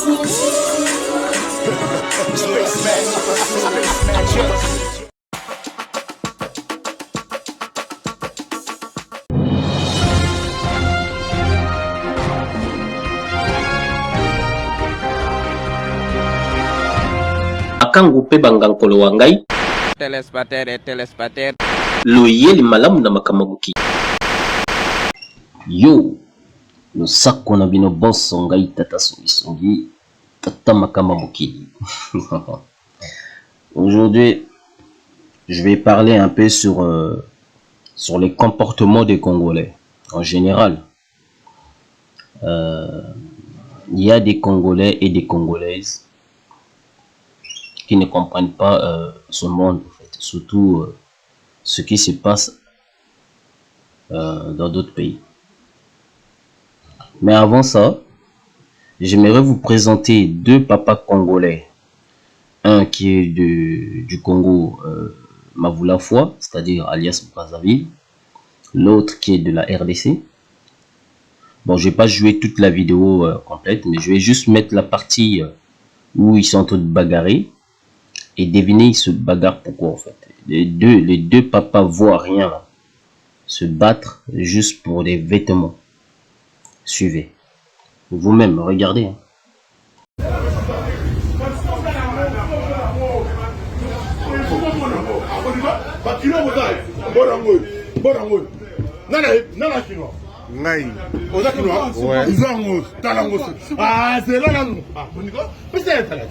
Akangu pe bangankolo wangai Telespatère loyeli malamu na makamabuki Yo, le sac qu'on a bino boss ngai tata songi tata makamabuki. Aujourd'hui, je vais parler un peu sur les comportements des Congolais en général. Il y a des Congolais et des Congolaises qui ne comprennent pas ce monde, en fait, surtout ce qui se passe dans d'autres pays. Mais avant ça, j'aimerais vous présenter deux papas congolais. Un qui est du Congo, Mavulafwa, c'est-à-dire alias Brazzaville. L'autre qui est de la RDC. Bon, je vais pas jouer toute la vidéo complète, mais je vais juste mettre la partie où ils sont en train de bagarrer. Et devinez, ils se bagarrent pourquoi en fait. Les deux papas voient rien là. Se battre juste pour des vêtements. Suivez. Vous-même, regardez. Hein. Ngai. Oza kinoa? Ouais. Izango, talango. Ah, c'est là là. Ah, boniko. Peut-être là.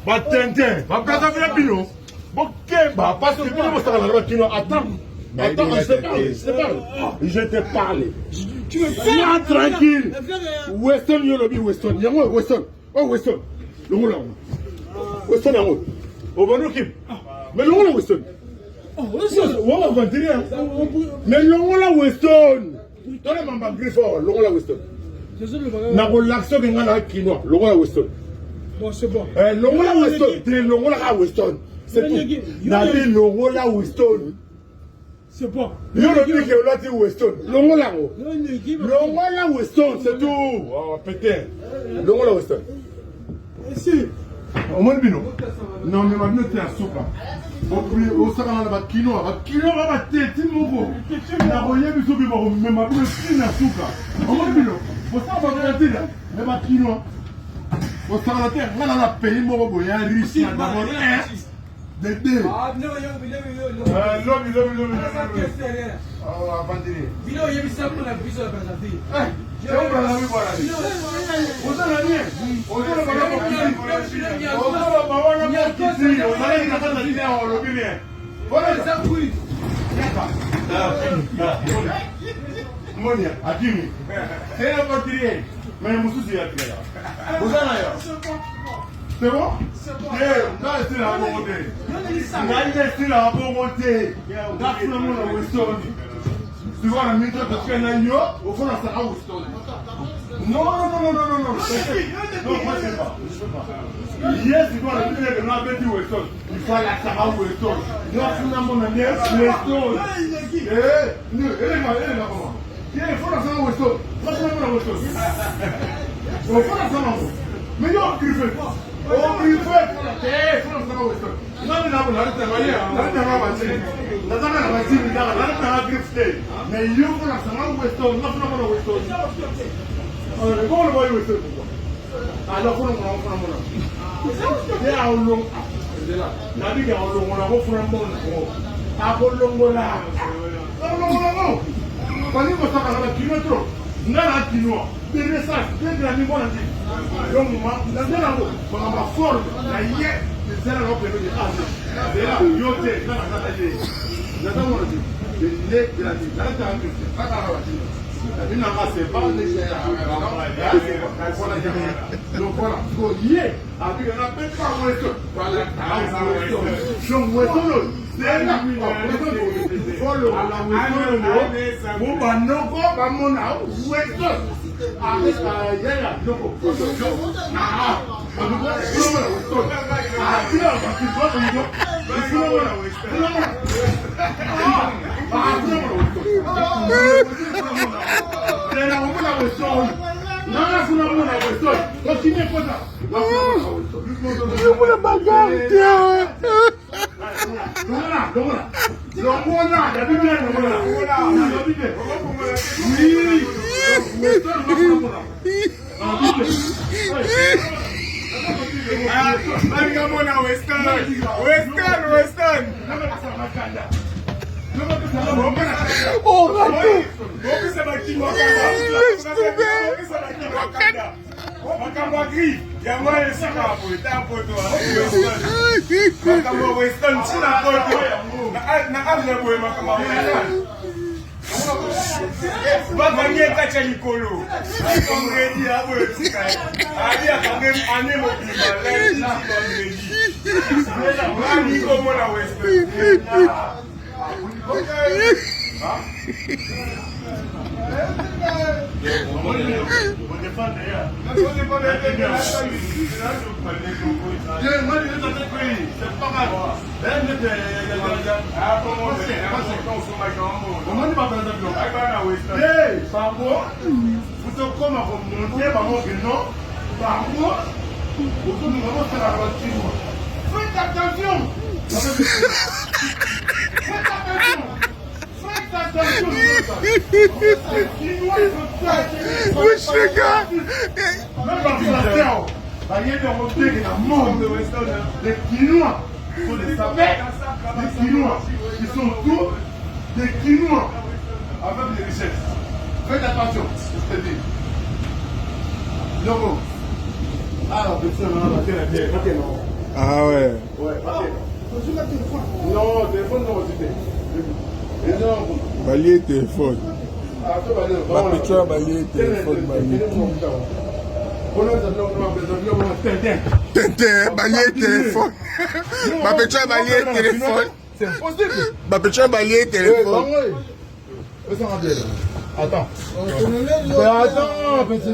Ba tente, ba plaza vient bino. Bokemba parce que bino mo sala la kinoa. Attends. Attends, je te parle. Tu me fais tranquille. Weston yolobi Weston. Yango Weston. Oh Weston. Le moula. Weston yango. Obonokim. Mais le moula Weston. Oh, Weston. On va dire. Mais le moula Weston. Tole mamba griffo, le moula Weston. Na relaxo que ngana kinoa, le moula Weston. Bon, c'est bon. Le moula Weston, le moula Weston. C'est tout. Na dit le moula Weston. C'est bon. Yo le dit que là dit Weston. Le moula Weston, c'est tout. Oh, peut-être. Le moula Weston. Si. Au moins bino. Non, mais maintenant tu as souka. Au sakana na bakino va tete moko. Na boye biso bi ba mais ma bino sina souka. Au moins bino. Au sakana va tete na bakino. Au sakana te ngana na pays moko boya riche na d'abord de deux. Ah, non, Lobi. Ah, bandiri. Bilo yebisa pour la biso la Brazzaville. C'est où Brazzaville voilà. Oza na nie. Oza na baba ko. Oza na baba na ko. Oza na kata ni na lobi bien. Voilà ça oui. Monia, adimi. C'est la bandiri. Mais mususi ya kila. Oza na yo. C'est bon? C'est bon. Là, c'est la bonté. C'est la bonté. Là, c'est la Weston. Tu vois la minute de Kenayo, au fond, ça sera Weston. Non. Non, moi, je sais pas. Hier, tu vois la minute de la bête Weston. Il faut la Sarah Weston. Nous, on a mon ami Weston. Elle est comment? Il faut la Sarah Weston. Moi, je suis la Weston. Il faut la Sarah Weston. Mais il y a un griffé. Oh, il faut la Sarah Weston. Non, mais là, on a travaillé. On a travaillé. Mais il faut la Sarah Weston. Non, la Weston. Comment le voyez Weston? Alors, il faut la Weston. Nabi ya olongola ko funa mbona ko akolongola non kwani ko saka na kilometro ngala kino de ça de la mbona ti donc ma ndela ko ba forme na ye de zera no pelo de ase de la yote na na de na ta mona ti de le de la ti na ta anke aka na wa ti ina ka se ba le se ya donc voilà ko ye abi na pe pa mo eto voilà donc mo eto lo c'est la follow la mo mo ba no ko ba mo na wo eto avec yela loko ah Nana kuna mwana wewe. Continuez comme ça. Je voulais bagarre, tiens. Les Quinois sont des savets, des Quinois qui sont tous des Quinois avec des richesses. Faites attention, je te dis. Logo. Alors, ah ouais. Ouais, non, téléphone non, c'était. Balier téléphone. Ma picture balier téléphone, balier. Tintin, balier téléphone. Ma picture balier téléphone. C'est possible. Ma picture balier téléphone. Attends. Attends, petit.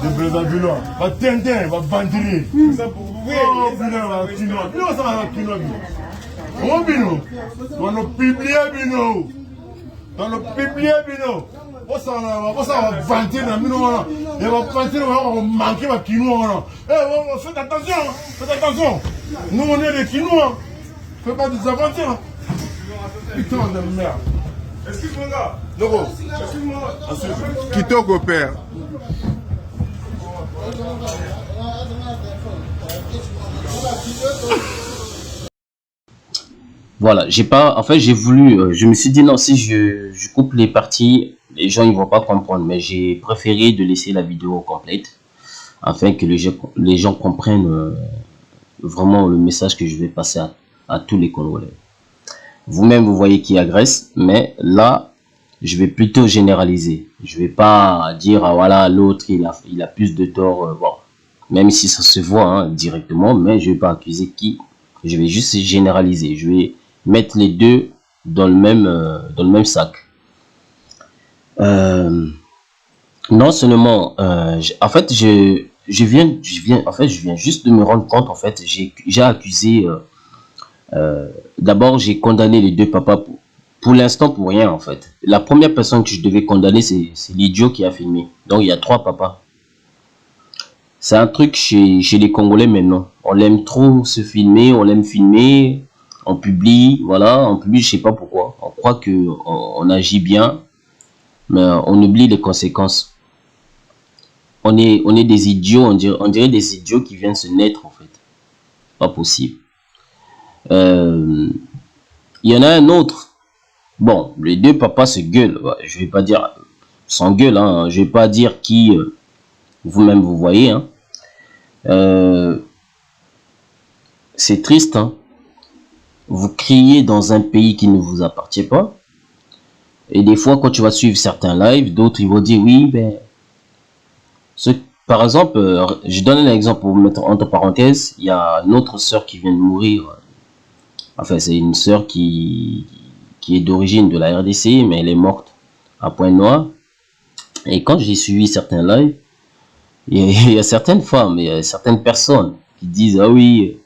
De Brazzaville, va Tintin, va Bandiri. Oh, Bino, ça va Bino. Oh, Bino, on a publié Bino. On a publié Bino. On va vanter dans Bino. Et on va vanter, on va manquer ma Quinoa. Eh, faites attention. Nous, on est des Quinois. Fais pas des aventures. Putain de merde. Excuse-moi, gars. Logo. Excuse-moi. Kitoko, père. Voilà, j'ai voulu, je me suis dit non, si je coupe les parties, les gens ils vont pas comprendre, mais j'ai préféré de laisser la vidéo complète afin que les gens comprennent vraiment le message que je vais passer à tous les Congolais. Vous-même vous voyez qui agresse, mais là je vais plutôt généraliser. Je vais pas dire ah, voilà l'autre il a plus de tort, bon. Même si ça se voit hein, directement, mais je vais pas accuser qui. Je vais juste généraliser. Je vais mettre les deux dans le même sac. Non seulement, en fait, je viens juste de me rendre compte. En fait, j'ai accusé. D'abord, j'ai condamné les deux papas pour l'instant pour rien. En fait, la première personne que je devais condamner, c'est l'idiot qui a filmé. Donc, il y a 3 papas. C'est un truc chez les Congolais maintenant. On l'aime trop se filmer, on l'aime filmer, on publie, voilà, on publie, je sais pas pourquoi. On croit que on agit bien, mais on oublie les conséquences. On est des idiots, on dirait des idiots qui viennent se naître en fait. Pas possible. Il y en a un autre. Bon, les deux papas se gueulent. Je vais pas dire sans gueule, hein. Je vais pas dire qui. Vous-même vous voyez hein. C'est triste hein. Vous criez dans un pays qui ne vous appartient pas et des fois quand tu vas suivre certains lives, d'autres ils vont dire oui ben par exemple je donne un exemple pour vous mettre entre parenthèses. Il y a notre sœur qui vient de mourir, enfin c'est une sœur qui qui est d'origine de la RDC, mais elle est morte à Pointe-Noire. Et quand j'ai suivi certains lives, il y a certaines femmes, il y a certaines personnes qui disent, ah oui,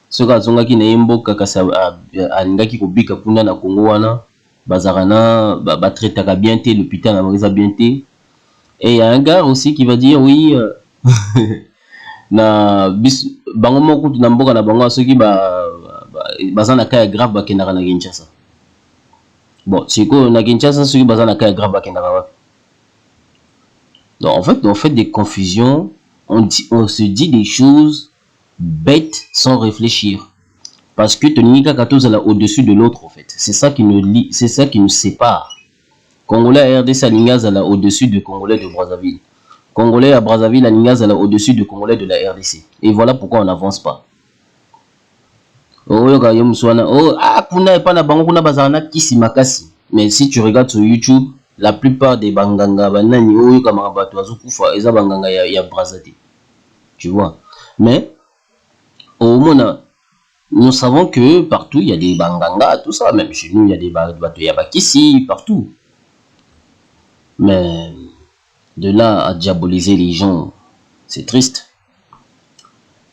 ce gars qui n'est pas kasa alingaki kobika kuna na Congo wana, bazarana, batretaka bien te, l'hôpital na mariza bien te. Et il y a un gars aussi qui va dire, oui, na bis bango moko na mboka na bango soki bazana kaya grave bakendaka na Kinshasa. Bon, siko na Kinshasa soki bazana kaya grave bakendaka wapi? Donc en fait on fait des confusions, on se dit des choses bêtes sans réfléchir. Parce que Tonika Katoz est au-dessus de l'autre en fait. C'est ça qui nous lie, c'est ça qui nous sépare. Congolais à RDC Alingaz est au-dessus de Congolais de Brazzaville. Congolais à Brazzaville, la Ningaz est au-dessus de Congolais de la RDC. Et voilà pourquoi on n'avance pas. Mais si tu regardes sur YouTube, la plupart des banganga, tu vois. Mais au moment, nous savons que partout il y a des banganga, tout ça. Même chez nous, il y a des bakissi, partout. Mais de là à diaboliser les gens, c'est triste.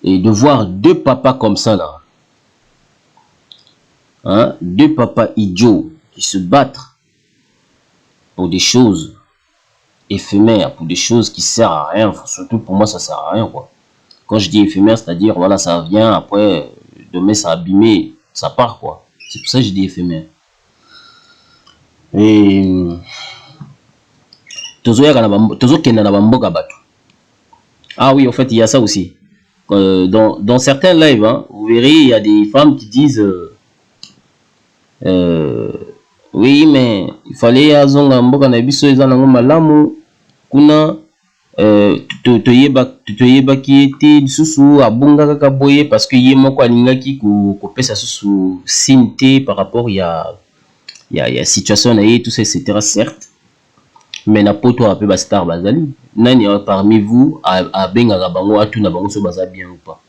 Et de voir deux papas comme ça là, hein, deux papas idiots qui se battent pour des choses éphémères, pour des choses qui servent à rien. Surtout pour moi, ça sert à rien quoi. Quand je dis éphémère, c'est-à-dire voilà, ça vient après, demain ça a abîmé, ça part quoi. C'est pour ça que je dis éphémère. Et ah oui, en fait, il y a ça aussi. Dans certains lives, hein, vous verrez, il y a des femmes qui disent oui, mais il fallait azonga mboka na biso eza nango malamu kuna toyeba ki ete susu abunga kaka boye parce que ye moko alingaki kopesa susu sinte par rapport ya situation na ye tout ça etc. Certes, mais na poto ape ba star bazali nani parmi vous a benga bango atuna bango so baza bien ou pas,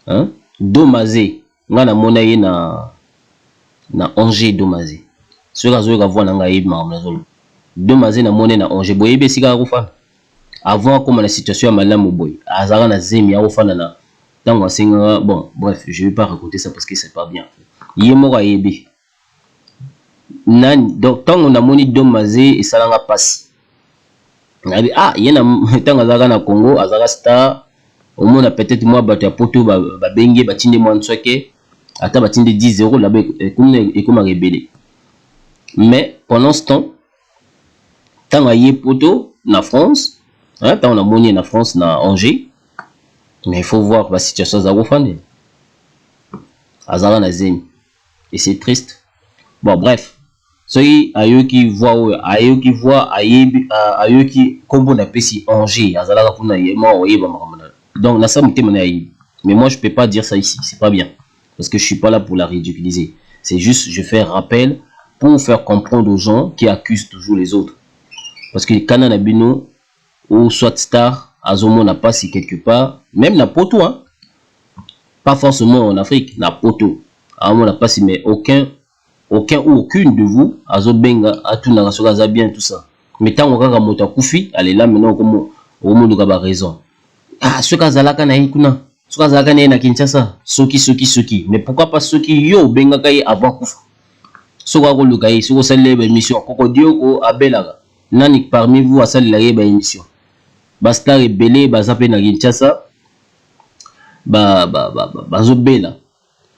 hein? Domazé ngana mona ye na Angers Domazé ce kazo ka voir nga yeba mamazolo Domazé na mona na Angers boye be sika kufana avant comme la situation ya malamu boy azara na zemi ya kufana na tango asenga. Bon bref, je vais pas raconter ça parce que c'est pas bien. Ye moko ayebe nani donc tango na moni Domazé et salanga passe ah yena tango azaka na Congo azaka star au moins peut-être moi bato ya poto ba bengi batinde moi nsoke ata batinde 10 € là-bas et comme rebelle. Mais pendant ce temps tango aye poto na France, hein, tango na moni na France na Angers, mais il faut voir la situation za kofane azaka na zemi et c'est triste. Bon bref, soki ayoki voit ayoki kombo na pesi Angers azalaka kuna yema oyeba makamana. Donc na ça muté mona yi. Mais moi je peux pas dire ça ici, c'est pas bien parce que je suis pas là pour la ridiculiser. C'est juste je fais un rappel pour faire comprendre aux gens qui accusent toujours les autres. Parce que Kanana Bino ou soit star azomo n'a pas si quelque part, même na poto hein. Pas forcément en Afrique, na poto. Azomo n'a pas si, mais aucun ou aucune de vous azobenga atuna rasoka bien tout ça. Mais tant kaka moto akufi, allez là maintenant comme au monde ka ba raison. Ah ce kazalaka na ikuna, ce kazalaka na Kinshasa, soki. Mais pourquoi pas soki yo benga kai avant kufa. Soka ko lukai, soko salé ba émission koko dio ko abelaka. Nani parmi vous a salé la émission. Basta rebelle bazape na Kinshasa. Bazobela.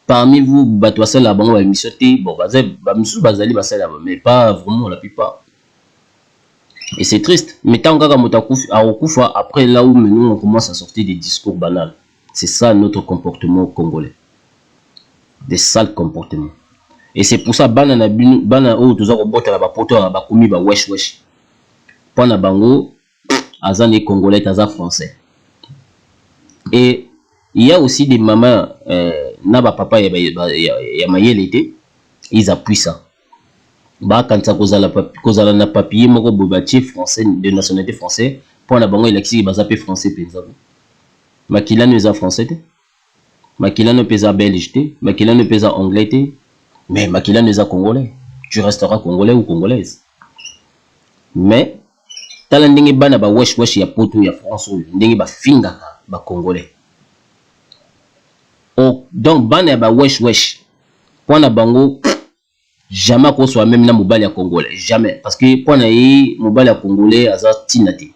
Parmi vous, batouassa la banque va émission, bon, bazali basala, mais pas vraiment la plupart. Et c'est triste. Mais tant qu'on a après là où nous on commence à sortir des discours banals. C'est ça notre comportement congolais. Des sales comportements. Et c'est pour ça banana o tous robota la bapoto la bakomi ba wesh. Pona bango azane congolais taza français. Et il y a aussi des mamans Naba papa ya mayelete, ils appuient ça. Bah quand ça cause na papier moko bobatier français de nationalité français pour na bango élection bazapé français penza. Makila ne pesa français te. Makila ne pesa belge te, makila ne pesa anglais te. Mais Makila n'est pas congolais. Tu resteras congolais ou congolaise. Mais, tala ndenge bana ba wesh wesh ya poto ya France ndenge ba finga ba congolais. Oh, donc bana ba wesh wesh. Pour na bango jamais qu'on soit même na mobile ya congolais, jamais parce que pour na mobile ya congolais azat tinati.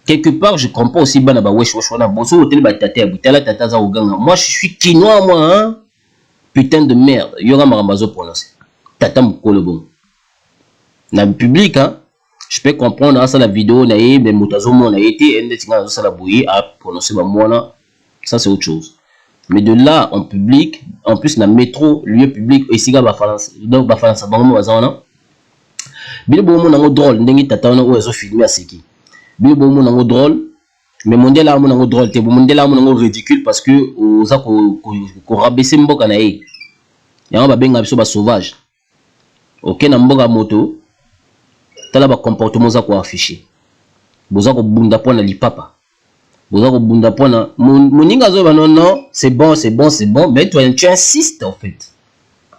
Quelque part je comprends aussi bana ba wesh wesh na boso hotel ba tata butala tata za uganga. Moi je suis quinois moi hein. Putain de merde, yora marambazo prononcer. Tata mukolo bon. Na public hein. Je peux comprendre ça la vidéo na mais mutazo mon a été endetinga ça la bouillie à prononcer ba mona. Ça c'est autre chose. Mais de là en public, en plus na métro, lieu public ici ba France. Donc ba France bango bazana. Bilo bo mon drôle ndenge tata na o ezo filmer aseki. Bilo bo mon drôle, mais mondial a mon drôle te mondial a mon ridicule parce que oza ko rabaisser mboka na ye. Ya ba benga biso ba sauvage. OK na mboka moto. Tala ba comportement za ko afficher. Boza ko bunda pona lipapa. Boza ko bunda pona moninga zo ba non, c'est bon, mais toi tu insistes en fait.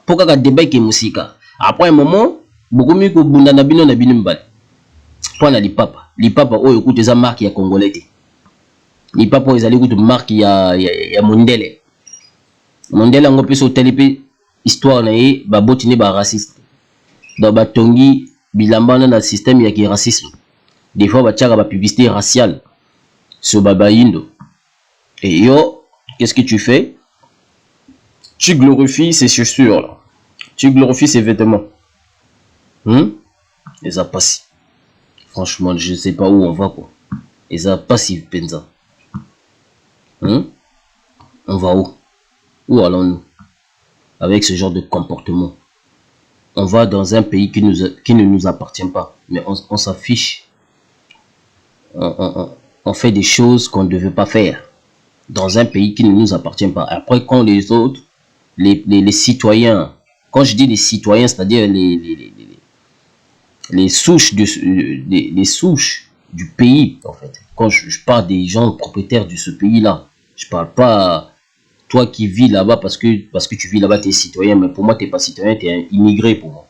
Pourquoi ka débat ki musika? Après un moment, beaucoup mieux ko bunda na bino mbali. Pona lipapa. Lipapa oyo écoute za marque ya congolais te. Lipapa oyo ezali écoute marque ya mondele. Mondele ngo peso telepe histoire na ye ba botine ba raciste. Dans ba tongi bilamba na système ya ki racisme. Des fois ba tchaka ba publicité raciale sur Baba Indo. Et yo, qu'est-ce que tu fais? Tu glorifies ses chaussures là. Tu glorifies ses vêtements. Les a pas si. Franchement, je ne sais pas où on va quoi. Les a pas si penza. On va où? Où allons-nous? Avec ce genre de comportement. On va dans un pays qui ne nous appartient pas. Mais on s'affiche. On fait des choses qu'on ne devait pas faire. Dans un pays qui ne nous appartient pas. Après, quand les autres, les citoyens, quand je dis les citoyens, c'est-à-dire les souches du pays, en fait. Quand je parle des gens propriétaires de ce pays-là, je parle pas toi qui vis là-bas parce que tu vis là-bas, tu es citoyen, mais pour moi, tu n'es pas citoyen, tu es un immigré pour moi.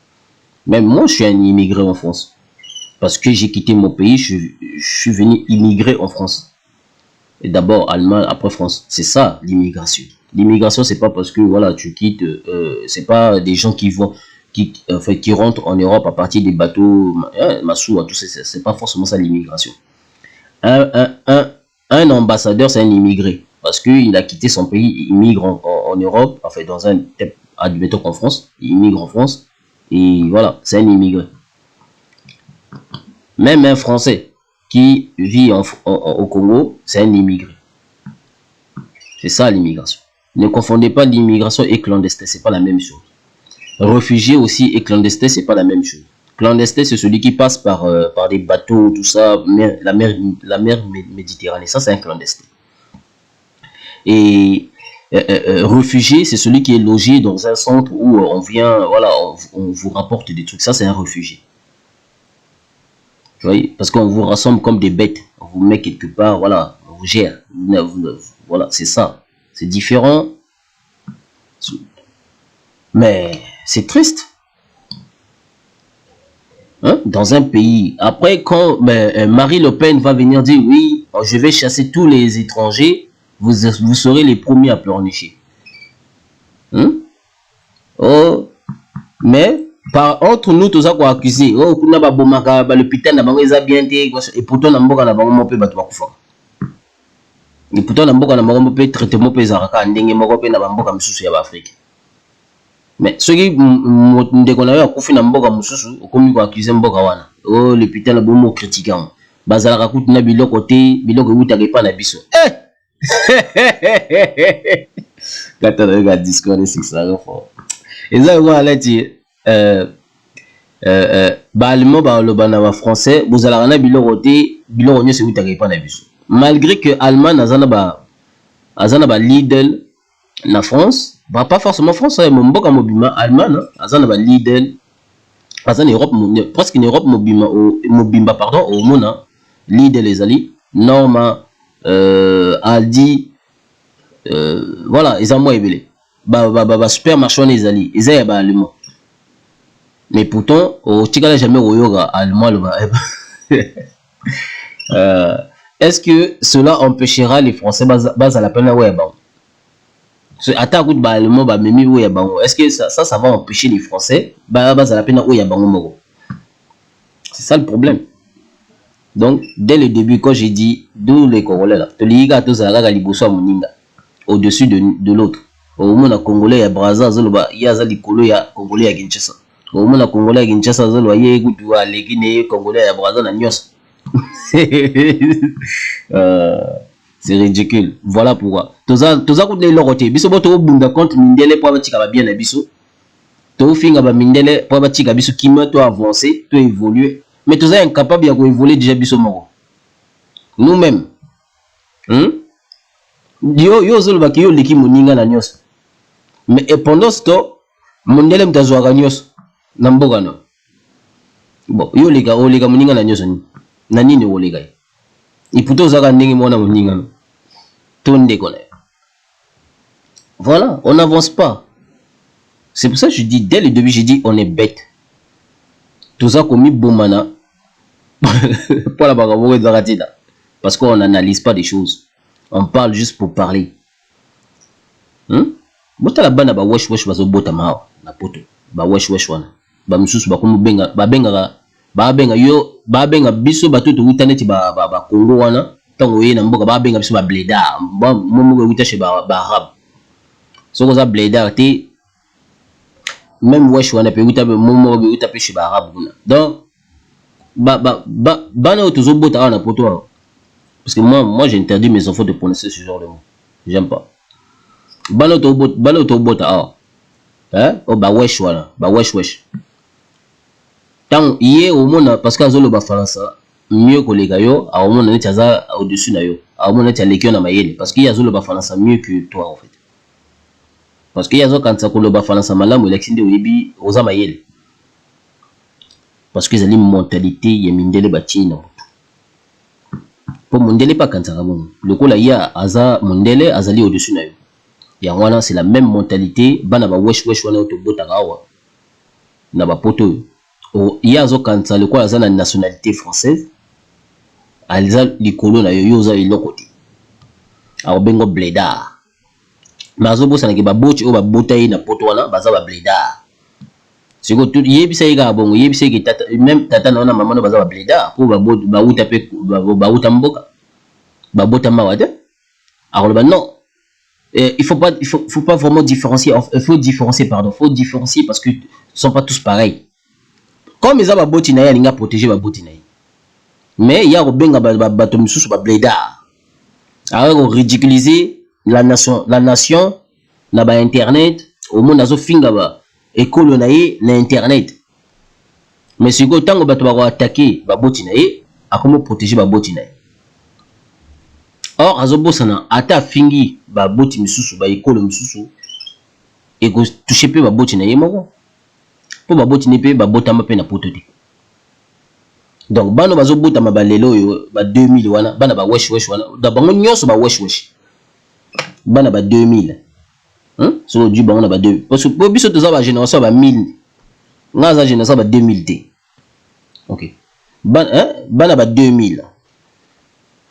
Même moi, je suis un immigré en France. Parce que j'ai quitté mon pays, je suis venu immigrer en France. Et d'abord Allemagne, après France. C'est ça l'immigration. L'immigration, c'est pas parce que voilà, tu quittes, c'est pas des gens qui rentrent en Europe à partir des bateaux, Massou, tout ça, c'est pas forcément ça l'immigration. Un ambassadeur, c'est un immigré. Parce qu'il a quitté son pays, il immigre en Europe, enfin dans un, admettons qu'en France, il immigre en France, et voilà, c'est un immigré. Même un Français qui vit au Congo, c'est un immigré. C'est ça l'immigration. Ne confondez pas l'immigration et clandestin, c'est pas la même chose. Réfugié aussi et clandestin, c'est pas la même chose. Clandestin, c'est celui qui passe par des bateaux, tout ça, la mer Méditerranée, ça c'est un clandestin. Et réfugié, c'est celui qui est logé dans un centre où on vient, voilà, on vous rapporte des trucs, ça c'est un réfugié. Vous voyez, parce qu'on vous rassemble comme des bêtes, on vous met quelque part, voilà, on vous gère, voilà, c'est ça, c'est différent, mais c'est triste, hein? Dans un pays, après quand Marie Le Pen va venir dire, oui, je vais chasser tous les étrangers, vous serez les premiers à pleurnicher, oh, mais entre nous, tous ça quoi accuser. Oh, kuna ba bomaka ba l'hôpital na bango eza bien te et pourtant na mboka na bango mo pe bato bakufa. Et pourtant na mboka na bango mo pe traitement pe zaraka ndenge moko pe na mboka misusu ya ba Afrique. Mais ceux qui ndeko na yo akufi na mboka misusu okomi ko accuser mboka wana. Oh, l'hôpital na bomo critiquant. Bazalaka kutu na biloko te, biloko utaka pa na biso. Kata na ga discours c'est ça fort. Et ça on allait dire allemand ba français vous allez na biloko te biloko nyo se utaka pa na biso. Malgré que allemand azana ba Lidl na France, pas forcément français, mais mboka mobima allemand azana ba Lidl azana Europe, presque une Europe mobimba pardon au mona Lidl les ali Norma Aldi voilà ils ont moins ébélé. super marchand les alliés. Ils sont allemands. Mais pourtant, au Tigala jamais au yoga allemand. Est-ce que cela empêchera les Français bas à la peine ouais bon. Attaque de allemand bah mimi ouais bon. Est-ce que ça va empêcher les Français bas à la peine ouais bon. C'est ça le problème. Donc dès le début quand j'ai dit d'où les Congolais là, te liga tous à la liboso moninga au-dessus de l'autre. Au moins Congolais ya Brazza zoloba ya za likolo ya Congolais ya Kinshasa. Au moins Congolais ya Kinshasa zoloba ye kutu wa legine Congolais ya Brazza na nyos. C'est ridicule. Voilà pourquoi. Toza ko de l'oroté. Biso boto bunda compte mindele pour batika ba bien na biso. To finga ba mindele pour batika biso kima to avancer, to évoluer. Mais toza incapable ya ko évoluer déjà biso moko. Nous-mêmes. Yo zoloba ki yo leki moninga na nyos. Mais et pendant ce temps, mondele mtazwa ga nyos na mboka no. Bon, yo lega moninga na nyos ni. Na nini wo lega. Et pourtant zaka ndenge mona moninga no. Tonde kone. Voilà, on n'avance pas. C'est pour ça que je dis dès le début, j'ai dit on est bête. Tout ça comme bomana. Pour la bagabo de ratida. Parce qu'on n'analyse pas des choses. On parle juste pour parler. Bota la bana ba wesh bazo bota mao na poto. Ba wesh wana. Ba msusu ba komu benga biso batutu internet ba Congo wana. Tango ye na mboka ba benga biso ba bleda. Momo wita chez ba arabe. So ko za bleda te même wesh wana pe wita momo wita pe chez ba arabe kuna. Donc bana otozo bota wana poto. Parce que moi j'interdis mes enfants de prononcer ce genre de mots. J'aime pas. Baloto bota hein oh ba wesh wana ba wesh tant yé au monde parce que azolo ba faransa mieux que les gayo a au monde net aza au-dessus na yo a au monde net lekio na mayele parce que yazolo ba faransa mieux que toi en fait parce que yazo quand ça ko lo ba faransa malamu election de oyebi oza mayele parce que zali mentalité ya mindele batina pour mondele pas quand ça ramon le ko la ya aza mondele azali au-dessus na yo. Yangwana c'est la même mentalité bana ba wesh wana to bota gawa na ba poto o yazo kanza le kwa za na nationalité française alza likolo na yo za ilokoti a bengo bleda mazo bosa na ke ba bochi o ba bota na poto wana baza ba bleda siko tout yebisa yiga bongo yebisa ke tata même tata na maman baza ba bleda pour ba uta pe ba uta mboka ba bota mawade alors ba non. Il faut pas vraiment différencier. Il faut différencier, pardon. Faut différencier parce que ils sont pas tous pareils. Comme ils ont ba botina, ils ont protégé ba botina. Mais il y a benga ba tomisusu ba bleda. Alors ridiculiser la nation, na ba internet, au monde azo finga ba école na internet. Mais si go tango ba to ba attaquer ba botina a comment protéger ba botina. Or azobosana ata fingi ba boti misusu ba ekolo misusu e ko toucher pe ba boti na yemoko po ba boti ne pe ba botama pe na potote. Donc bano bazobota mabalelo yo ba 2000 wana bana ba wesh wana da bango nyonso ba wesh bana ba 2000 so du bango na ba 2 parce que biso toza ba génération ba 1000 ngaza génération ba 2000 t. OK bana ba 2000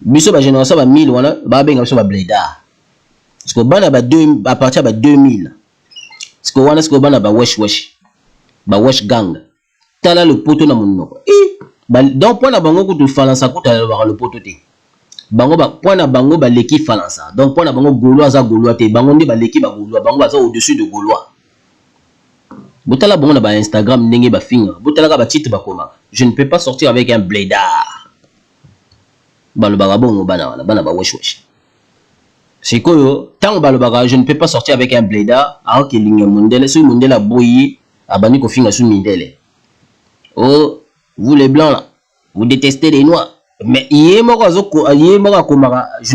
biso ba génération ba 1000 wana ba benga biso ba bleda parce que bana ba 2 à partir ba 2000 parce que wana sko bana ba wesh gang tala le poto na monoko donc pona bango ko to falansa ko tala ba le poto te bango ba pona bango ba leki falansa donc pona bango gaulois za gaulois te bango ndi ba leki ba gaulois bango ba za au-dessus de gaulois botala bango na ba Instagram ndenge ba finga botala ka ba titre ba koma je ne peux pas sortir avec un blédard. Balobaga bongo bana ba wesh. C'est quoi tant balobaga je ne peux pas sortir avec un blédard alors que linga mondele so mondela boyi abani ko finga su mindele. Oh vous les blancs là vous détestez les noirs mais je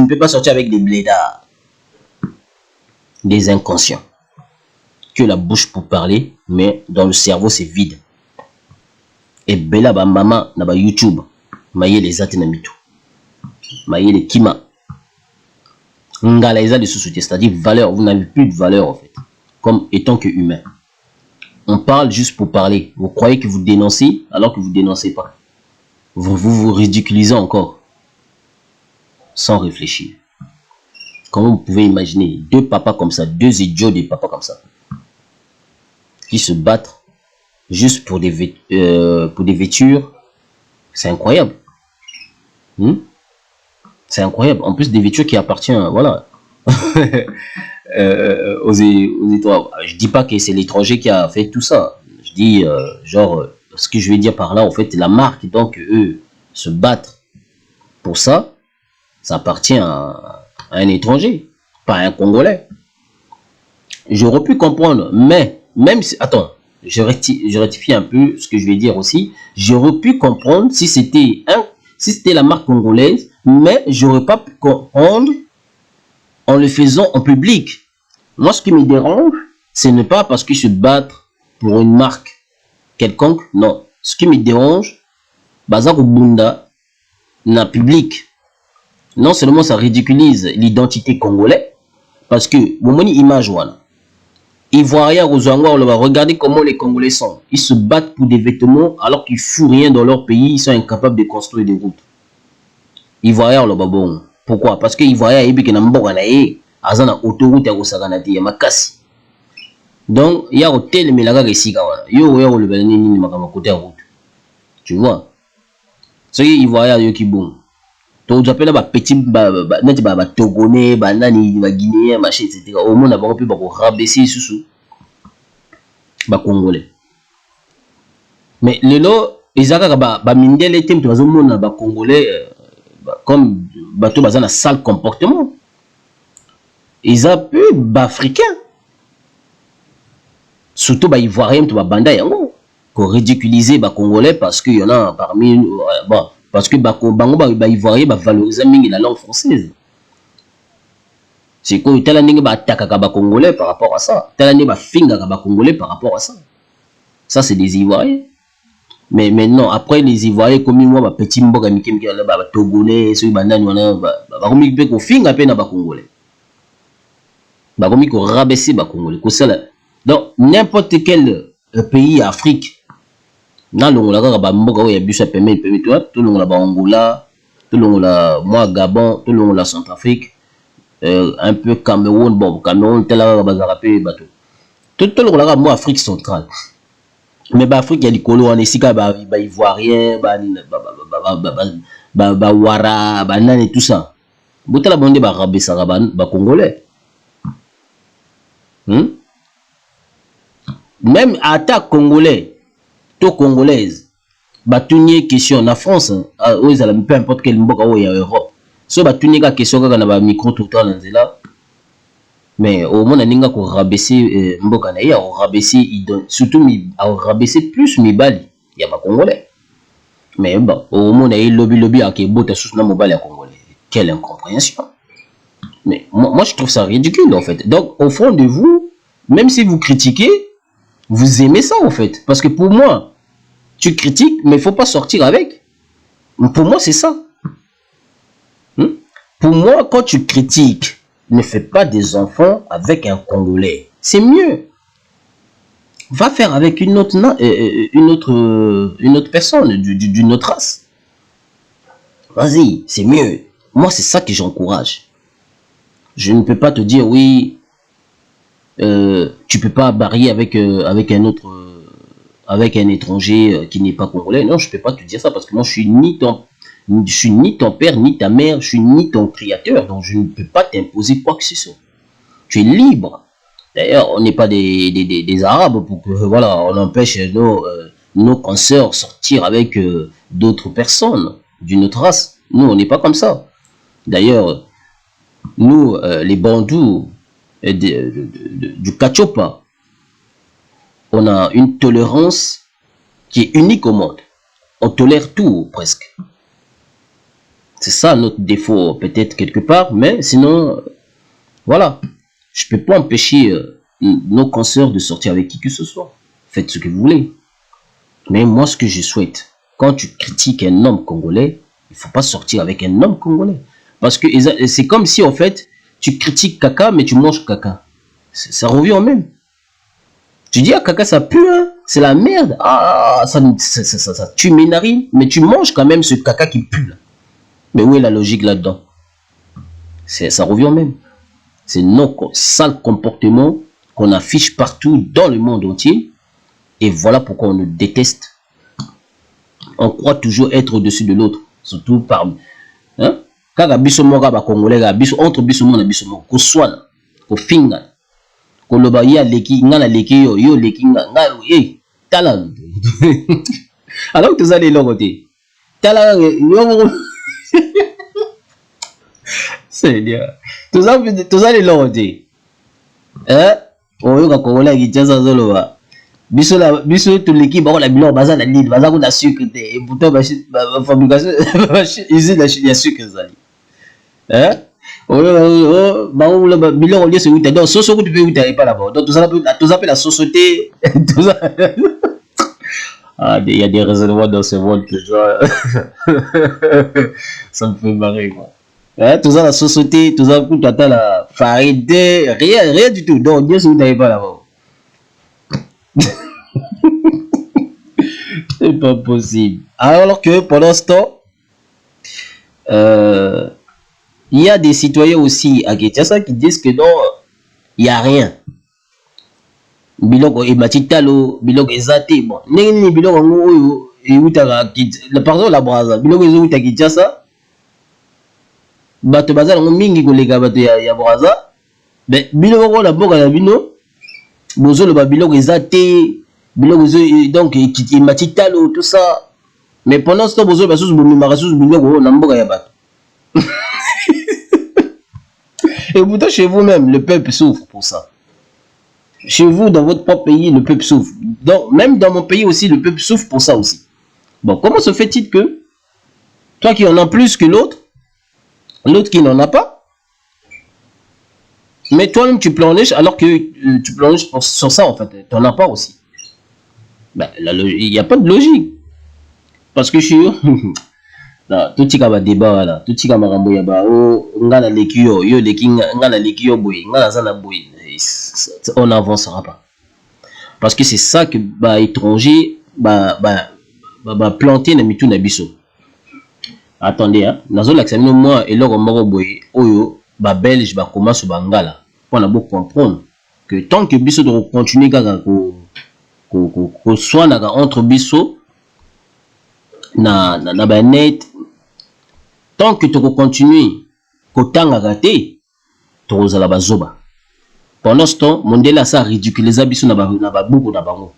ne peux pas sortir avec des blédards. Des inconscients qui ont la bouche pour parler mais dans le cerveau c'est vide. Et bela ba maman na ba YouTube maye les atenamitu. Maïe les kima. Ngala eza de sous-souté, c'est-à-dire valeur. Vous n'avez plus de valeur en fait. comme étant que humain. On parle juste pour parler. Vous croyez que vous dénoncez alors que vous ne dénoncez pas. Vous ridiculisez encore. Sans réfléchir. Comment vous pouvez imaginer deux papas comme ça, deux idiots des papas comme ça, qui se battent juste pour des vêtures. C'est incroyable. C'est incroyable. En plus, des vêtures qui appartiennent, voilà, aux étrangers. Je dis pas que c'est l'étranger qui a fait tout ça. Je dis, ce que je vais dire par là, en fait, la marque, donc, eux, se battent pour ça, ça appartient à un étranger, pas à un Congolais. J'aurais pu comprendre, mais, même si, attends, je rectifie un peu ce que je vais dire aussi. J'aurais pu comprendre si c'était la marque congolaise, mais j'aurais pas pu comprendre en le faisant en public. Moi, ce qui me dérange, ce n'est pas parce qu'ils se battent pour une marque quelconque, non. Ce qui me dérange, Bazar Bunda, na public. Non seulement ça ridiculise l'identité congolaise, parce que, vous avez une image, voilà. Ivoiriens, regardez comment les Congolais sont. Ils se battent pour des vêtements alors qu'ils ne foutent rien dans leur pays. Ils sont incapables de construire des routes. Ivoiriens, bon. Pourquoi? Parce que Ivoiriens, ils ont une autoroute à Rosaganati, il y a Makassi. Donc, il y a un hôtel, mais il y a un route. Tu vois? C'est Ivoiriens qui bon. Donc, j'appelle les petits Togonais, Guinéens, machin, etc. Au monde, on peut rabaisser sous les Congolais. Mais le lot, ils ont mindé les thèmes, les Congolais, comme bateau bazan a sale comportement. Ils ont peu africains. Surtout les Ivoiriens, les Banda, qu'on ridiculise les Congolais parce qu'il y en a parmi. Bon. Parce que les Ivoiriens valorisent la langue française. C'est quoi? Tel année attaque les Congolais par rapport à ça. Tel année finga les Congolais par rapport à ça. Ça, c'est des Ivoiriens. Mais maintenant, après les Ivoiriens, comme moi, petit mboga mikem qui est là, Togonais, ceux qui ont finga peine à les Congolais. Ils ont rabaissé les Congolais. Donc, n'importe quel pays Afrique. Dans le monde, il y a bus à permettre, tout le monde là Angola, tout le monde là, moi Gabon, tout le monde là Centrafrique, un peu Cameroun, bon, Cameroun, tel là, Bazarapé, bateau. Tout le monde là, moi Afrique centrale. Mais Afrique, il y a des colons en Essika, Ivoirien, Wara, Nan et tout ça. Bouta la bande, Rabé Saraban, Congolais. Même attaque Congolais. Congolaise, batunier question en France, peu importe quel mboka où il y a Europe. So batunier question quand on a micro tout le temps là, mais au moins on a rabaisser mboka na ya rabaisser surtout rabaisser plus mi bali, il y a pas Congolais. Mais bon, au moins on a lobby à qui botte sous na mobile à Congolais. Quelle incompréhension. Mais moi je trouve ça ridicule en fait. Donc au fond de vous, même si vous critiquez, vous aimez ça en fait. Parce que pour moi, tu critiques, mais il ne faut pas sortir avec. Pour moi, c'est ça. Pour moi, quand tu critiques, ne fais pas des enfants avec un Congolais. C'est mieux. Va faire avec une autre personne, d'une autre race. Vas-y, c'est mieux. Moi, c'est ça que j'encourage. Je ne peux pas te dire, oui, tu peux pas barrer avec un étranger qui n'est pas congolais. Non, je peux pas te dire ça parce que moi je suis ni ton père ni ta mère, je suis ni ton créateur, donc je ne peux pas t'imposer quoi que ce soit. Tu es libre. D'ailleurs, on n'est pas des Arabes pour que voilà, on empêche nos consoeurs sortir avec d'autres personnes d'une autre race. Nous, on n'est pas comme ça. D'ailleurs, nous, les bandous du Kachopa, on a une tolérance qui est unique au monde. On tolère tout presque. C'est ça notre défaut peut-être quelque part, mais sinon, voilà. Je ne peux pas empêcher nos consoeurs de sortir avec qui que ce soit. Faites ce que vous voulez. Mais moi, ce que je souhaite, quand tu critiques un homme congolais, il ne faut pas sortir avec un homme congolais. Parce que c'est comme si en fait, tu critiques caca, mais tu manges caca. Ça revient au même. Tu dis, ah, caca, ça pue, hein? C'est la merde. Ah, ça tue mes narines. Mais tu manges quand même ce caca qui pue, là. Mais où est la logique là-dedans? Ça revient au même. C'est nos sales comportements qu'on affiche partout dans le monde entier. Et voilà pourquoi on nous déteste. On croit toujours être au-dessus de l'autre. Surtout par... Hein? Quand biso moga ba congolais entre biso mona biso mo ko swana ko finga ko loba ya leki ngana leki yo leki ngana tala alors que vous allez l'côté tala yo Seigneur tous allez l'côté hein oyo ka congolais ki tsa zoloba biso to leki ba la bilo baza na lide baza ko na sucre te et pourtant ba fabrication usine la sucre zali. Hein? Biloko lié sur donc soso que tu peux pas là-bas. Donc tout ça appelle la société. Ah, il y a des raisonnements dans ce monde que je ça me fait marrer quoi. Hein? Tout ça la société, tout ça pour t'attendre la farine, rien du tout. Donc bien sûr tu pas là-bas. C'est pas possible. Alors que pendant ce temps il y a des citoyens aussi à Kinshasa qui disent que non, il n'y a rien. Biloko et matitalo, biloko ezate bon. Nengi biloko ngo et utaka pardon la braza. Biloko ezo utaka Kinshasa. Bato bazala ngo mingi kolega bato ya braza. Mais biloko la boka na bino. Bozo le biloko ezate, biloko donc et matitalo tout ça. Mais pendant ce temps bozo baso bomima rasus biloko na mboka ya bato. Et pourtant, chez vous-même, le peuple souffre pour ça. Chez vous, dans votre propre pays, le peuple souffre. Donc, même dans mon pays aussi, le peuple souffre pour ça aussi. Bon, comment se fait-il que toi qui en as plus que l'autre, l'autre qui n'en a pas, mais toi-même tu plonges alors que tu plonges sur ça en fait, tu n'en as pas aussi. Ben, il n'y a pas de logique. Parce que je suis... tout ce qui va débat là, tout ce qui va marambo ya ba o ngana lekio yo leki ngana lekio boy ngana zana boy, on n'avancera pas. Parce que c'est ça que ba étranger ba planter na mitu na biso. Attendez hein, nazo l'accès moi et loro moko boy oyo ba belge ba commence ba ngala pour na beaucoup comprendre que tant que biso doit continuer kaka ko soit na entre biso na ba net. Tant que tu continues, kotanga raté, tu vas la bazoba. Pendant ce temps, Mondela ça ridiculise biso na ba buku na bango.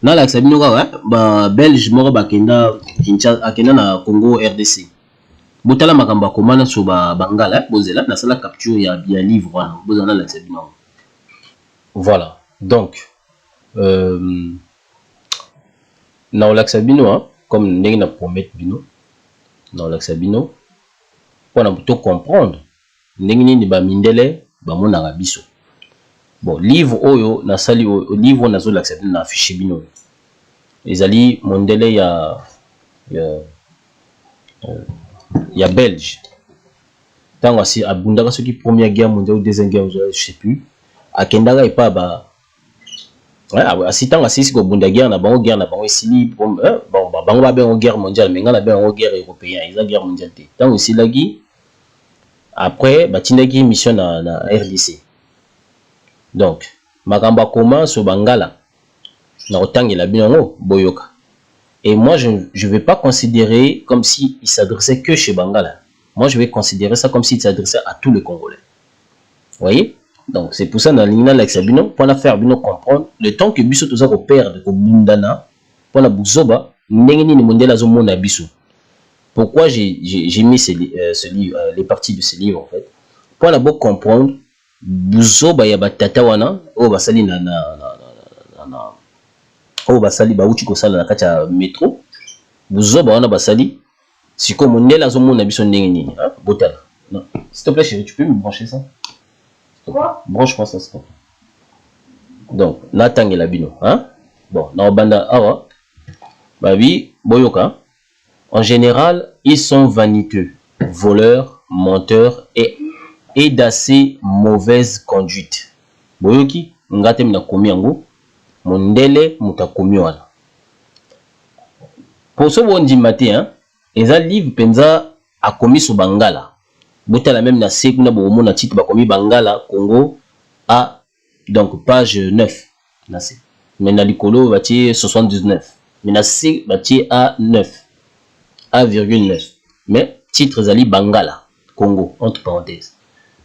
Na la sabino ba belge moko ba kenda Kinshasa akenda na Congo RDC. Botala makamba komana so ba bangala bozela na sala capture ya livre wana bozana la sabino. Voilà. Donc na la sabino comme ndenge na promettre bino dans la sabino pour nous comprendre ndenge ni ba mindele ba mona biso. Bon livre oyo na sali livre na zo l'accepter na affiché bino ezali mondele ya belge tango asi abundaka soki première guerre mondiale ou deuxième guerre mondiale je sais plus akendaka epa ba asi tango asi ko bunda guerre na bango esili bon bango ba ben guerre mondiale mais ngana ben guerre européenne ils a guerre mondiale te tango esilaki après batindaki mission na RDC. Donc makamba commence au bangala na otangela binongo boyoka. Et moi je vais pas considérer comme si il s'adressait que chez Bangala. Moi je vais considérer ça comme s'il s'adressait à tous les Congolais. Vous voyez? Donc c'est pour ça dans l'Ina Laxabino pour la faire bino comprendre le temps que biso toza ko perdre ko bundana pour la buzoba ndengeni ni mondela zo mona biso. Pourquoi j'ai mis ce livre, les parties de ce livre en fait pour la beau comprendre buzoba ya batata wana o basali na o basali ba uti ko sala na kati ya métro buzoba wana basali siko mondela zo mona biso ndengeni hein botala. Non s'il te plaît chérie tu peux me brancher ça? Quoi? Branche-moi ça, c'est donc, Natang et la bino, hein? Bon, na banda awa, babi, boyoka. En général, ils sont vaniteux, voleurs, menteurs et d'assez mauvaise conduite. Boyoki, ngatem na komi yango, Mondele mutakomi wana. Pour ce bon matin, et ça livre penza a commis sur Bangala. Bota la même na sekuna bo mona titre ba commis Bangala Congo à donc page 9 na se. Mais na likolo bati 79. Mais na se bati à 9. 1,9. Mais titre zali Bangala Congo entre parenthèses.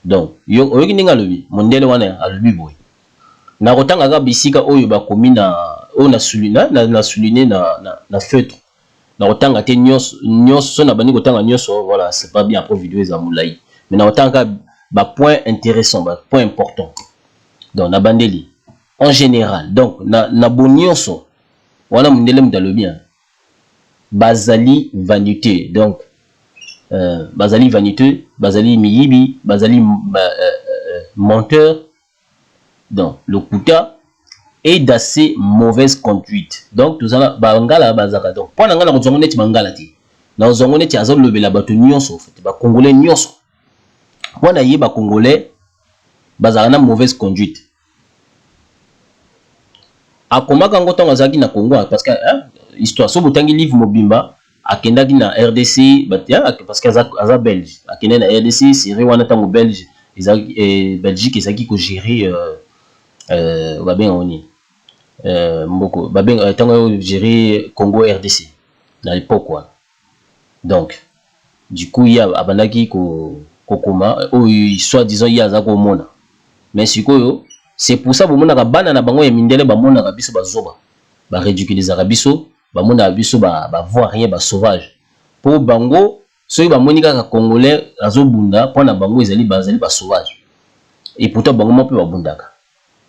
Donc yo oyoki ninga lobi mondele wana alobi boy. Na rotanga ga bisika oyo ba commis na o na souligner na feutre. Na rotanga te nyos na bani kotanga nyos voilà, c'est pas bien après vidéo za moulayi. Mais na rotanga ba point intéressant, ba point important. Donc na bandeli en général. Donc na bonioso wana mondele mdalobi hein. Bazali vanité. Donc bazali vaniteux, bazali miyibi, bazali menteur. Donc le kuta est d'assez mauvaise conduite. Donc tout ça bangala bazaka. Donc pour nanga na zongo neti bangala ti. Na zongo neti azol lobela bato nyonso en fait. Ba congolais nyonso. Pour na yeba congolais bazaka na mauvaise conduite. Akomaka ngo tonga zaki na Congo parce que histoire so botangi livre mobimba akendaki na RDC parce que aza belge. Akenda na RDC série wana tango belge. Belgique ezaki ko gérer babeng oni mboko babeng tango gérer Congo RDC à l'époque quoi. Donc du coup il y a abandaki ko kokoma soit disant il y a za ko mona mais sikoyo c'est pour ça bomona ka bana na bango ya mindele ba mona ka biso bazoba ba ridiculiser ka biso ba mona biso ba voir rien ba sauvage pour bango soki ba monika ka congolais azobunda pona bango ezali ba sauvage et pourtant bango mo pe ba bundaka.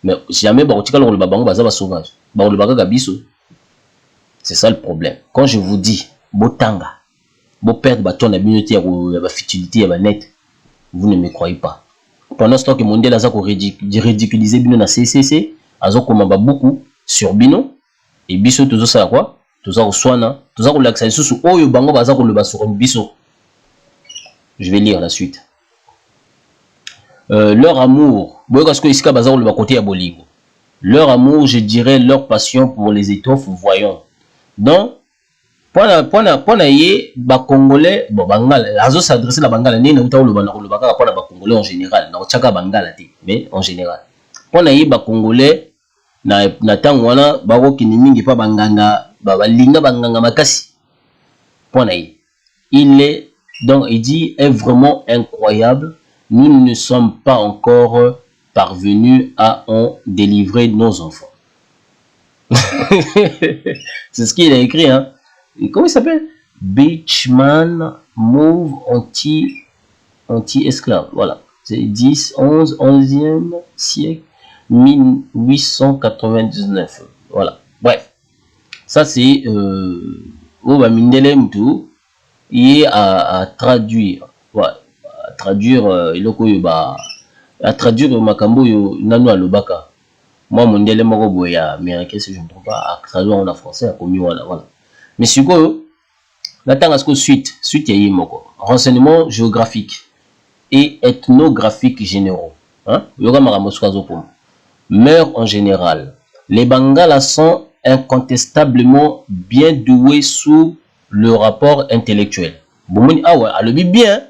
Mais si jamais barotika le bango baza ba sauvage ba le baka biso. C'est ça le problème. Quand je vous dis botanga bo perdre baton na communauté ya ba futilité ya ba net, vous ne me croyez pas. Pendant ce temps que Mondele a ridiculisé bino na CCC, azo komamba beaucoup sur bino et biso tozo ça quoi? Tozo oswana, tozo ko laksa susu oyo bango baza ko le ba sur biso. Je vais lire la suite. Leur amour, leur amour, je dirais leur passion pour les étoffes voyons. Donc, pour yé, ba congolais, bon bangal, azo s'adresser la bangala, né na uta le baka pour ba congolais en général, na chaka bangala mais en général. Pour yé ba congolais, na tangwana, ba ko kinimingi pa banganga, ba linga banganga makasi. Pour yé, il est donc il dit est vraiment incroyable. Nous ne sommes pas encore parvenus à en délivrer nos enfants. C'est ce qu'il a écrit, hein. Et comment il s'appelle? Beachman Move anti-esclave. Voilà. C'est 11e siècle, 1899. Voilà. Bref. Ça, c'est Mindele Mtu. Il est à traduire. Voilà. Traduire à traduire makambo yo nano alobaka moi mondele moko boya américain si je ne me trompe pas à traduire en français à commis voilà mais siko la tanga suite ya yimoko renseignements géographiques et ethnographiques généraux hein yoga makambo sukazo pour meurent en général les Bangala sont incontestablement bien doués sous le rapport intellectuel bomoni awa alobi bien.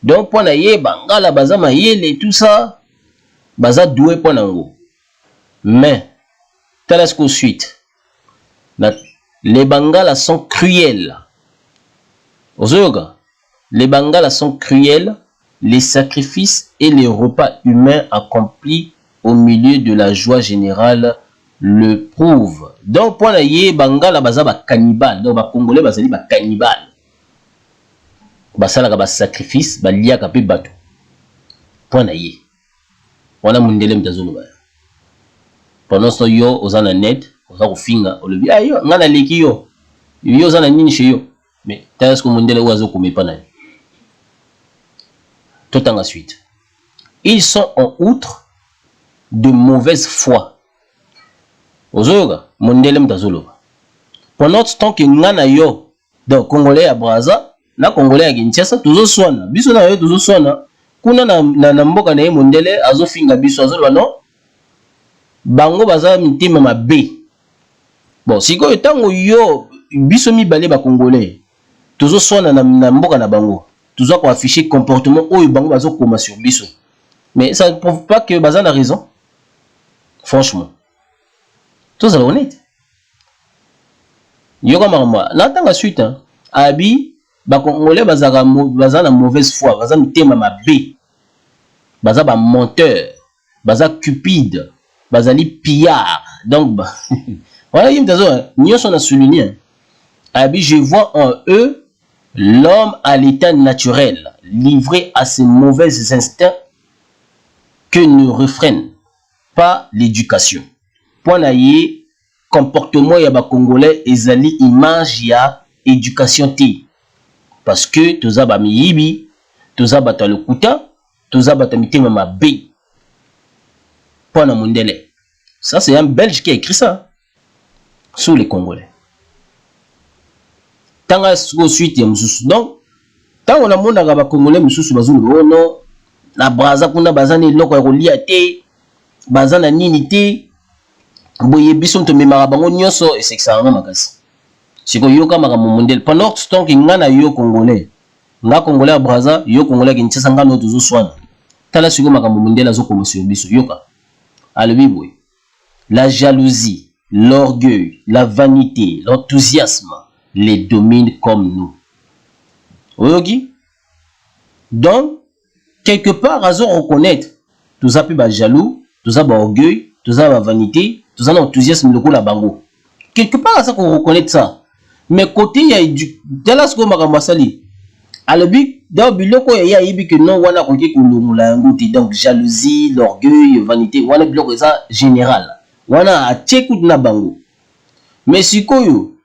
Donc, pour naye bangala baza mayele tout ça, baza doué pour nango. Mais, tel est suite, les Bangalas sont cruels. Les Bangalas sont cruels. Les sacrifices et les repas humains accomplis au milieu de la joie générale le prouvent. Donc, pour naye Bangala baza ba cannibale. Donc, ba Congolais baza ba cannibale. Basala ka ba sacrifice ba liaka pe bato pona ye wana mundele mtazolo ba pendant ce yo ozana net oza ko finga olobi ayo ngana leki yo ozana nini chez yo mais est-ce que mundele oazo komepa na tout en suite ils sont en outre de mauvaise foi ozoga mundele mtazolo pendant ce temps que ngana yo donc congolais à Braza na congolais ya Kinshasa tuzo swana biso na yo tuzo swana kuna na mboka na ye mondele azo finga biso azo ba non bango baza mitema mabe. Bon, siko etango yo biso mibale ba congolais tozo sona na mboka na bango tozo ko afficher comportement oyo bango bazo koma sur biso, mais ça ne prouve pas que baza na raison. Franchement tous à honnête yo comme moi na tanga suite hein abi ba congolais baza na mauvaise foi, baza mitema mabe, baza ba menteur, baza cupide, bazali pillard. Donc bah, voilà, il me a souligné. Abi, je vois en eux l'homme à l'état naturel, livré à ses mauvais instincts que ne refrène pas l'éducation. Point naïe, comportement ya ba congolais ezali image ya éducation ti. Parce que toza ba miyibi, toza ba lokuta, toza ba mitema mabe. Point na mondele. Ça c'est un Belge qui a écrit ça. Sur les Congolais. Tanga suite ya mususu. Donc, tant on a mona ba Congolais mususu bazulu ono na braza kuna bazani loko ya kolia te, bazana nini te, boye biso to memara bango nyonso et c'est ça nga makasi. Siko yoka makambo mondele. Pendant ce temps que ngana yo Congolais, nga Congolais à braza, yo Congolais ki ntisa ngano tozo swana. Tala siko makambo mondele azo koma sur biso yoka. Alobi boye. La jalousie, l'orgueil, la vanité, l'enthousiasme les dominent comme nous. Oui, donc, quelque part, à reconnaître, tout ça peut être jaloux, tout ça peut être orgueil, tout ça peut être vanité, tout ça l'enthousiasme, le coup la bango. Quelque part, à ça qu'on reconnaît ça. Mais côté, il y a du... Dès ce qu'on m'a ramassé, à le but, dans le biloko, il y a que non, on a reconnu donc jalousie, l'orgueil, vanité, on a bloqué ça général. Wana a tchekout na bango. Mais si koyo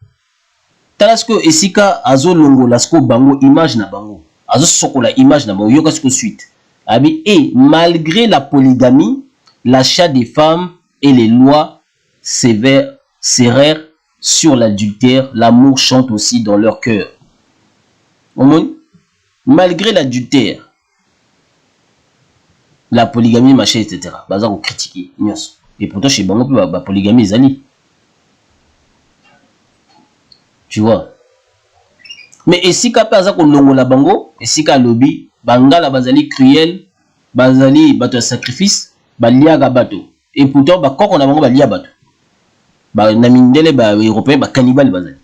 talasko esika azo longo lasko bango image na bango. Azo sokola image na bango yoka sko suite. Abi et malgré la polygamie, l'achat des femmes et les lois sévères sur l'adultère, l'amour chante aussi dans leur cœur. Malgré l'adultère, la polygamie, machin, etc. Baza ko critiquer. Et pourtant, chez Bango, la polygamie, ils allient. Tu vois. Mais ici, quand on a la Bango, ici, quand lobby, Bangala, bazali cruel, bazali, bateau sacrifice, baliaga bateau. Et pourtant, quand on a Bango, balia bateau. Namindele, européen, cannibale, bazali.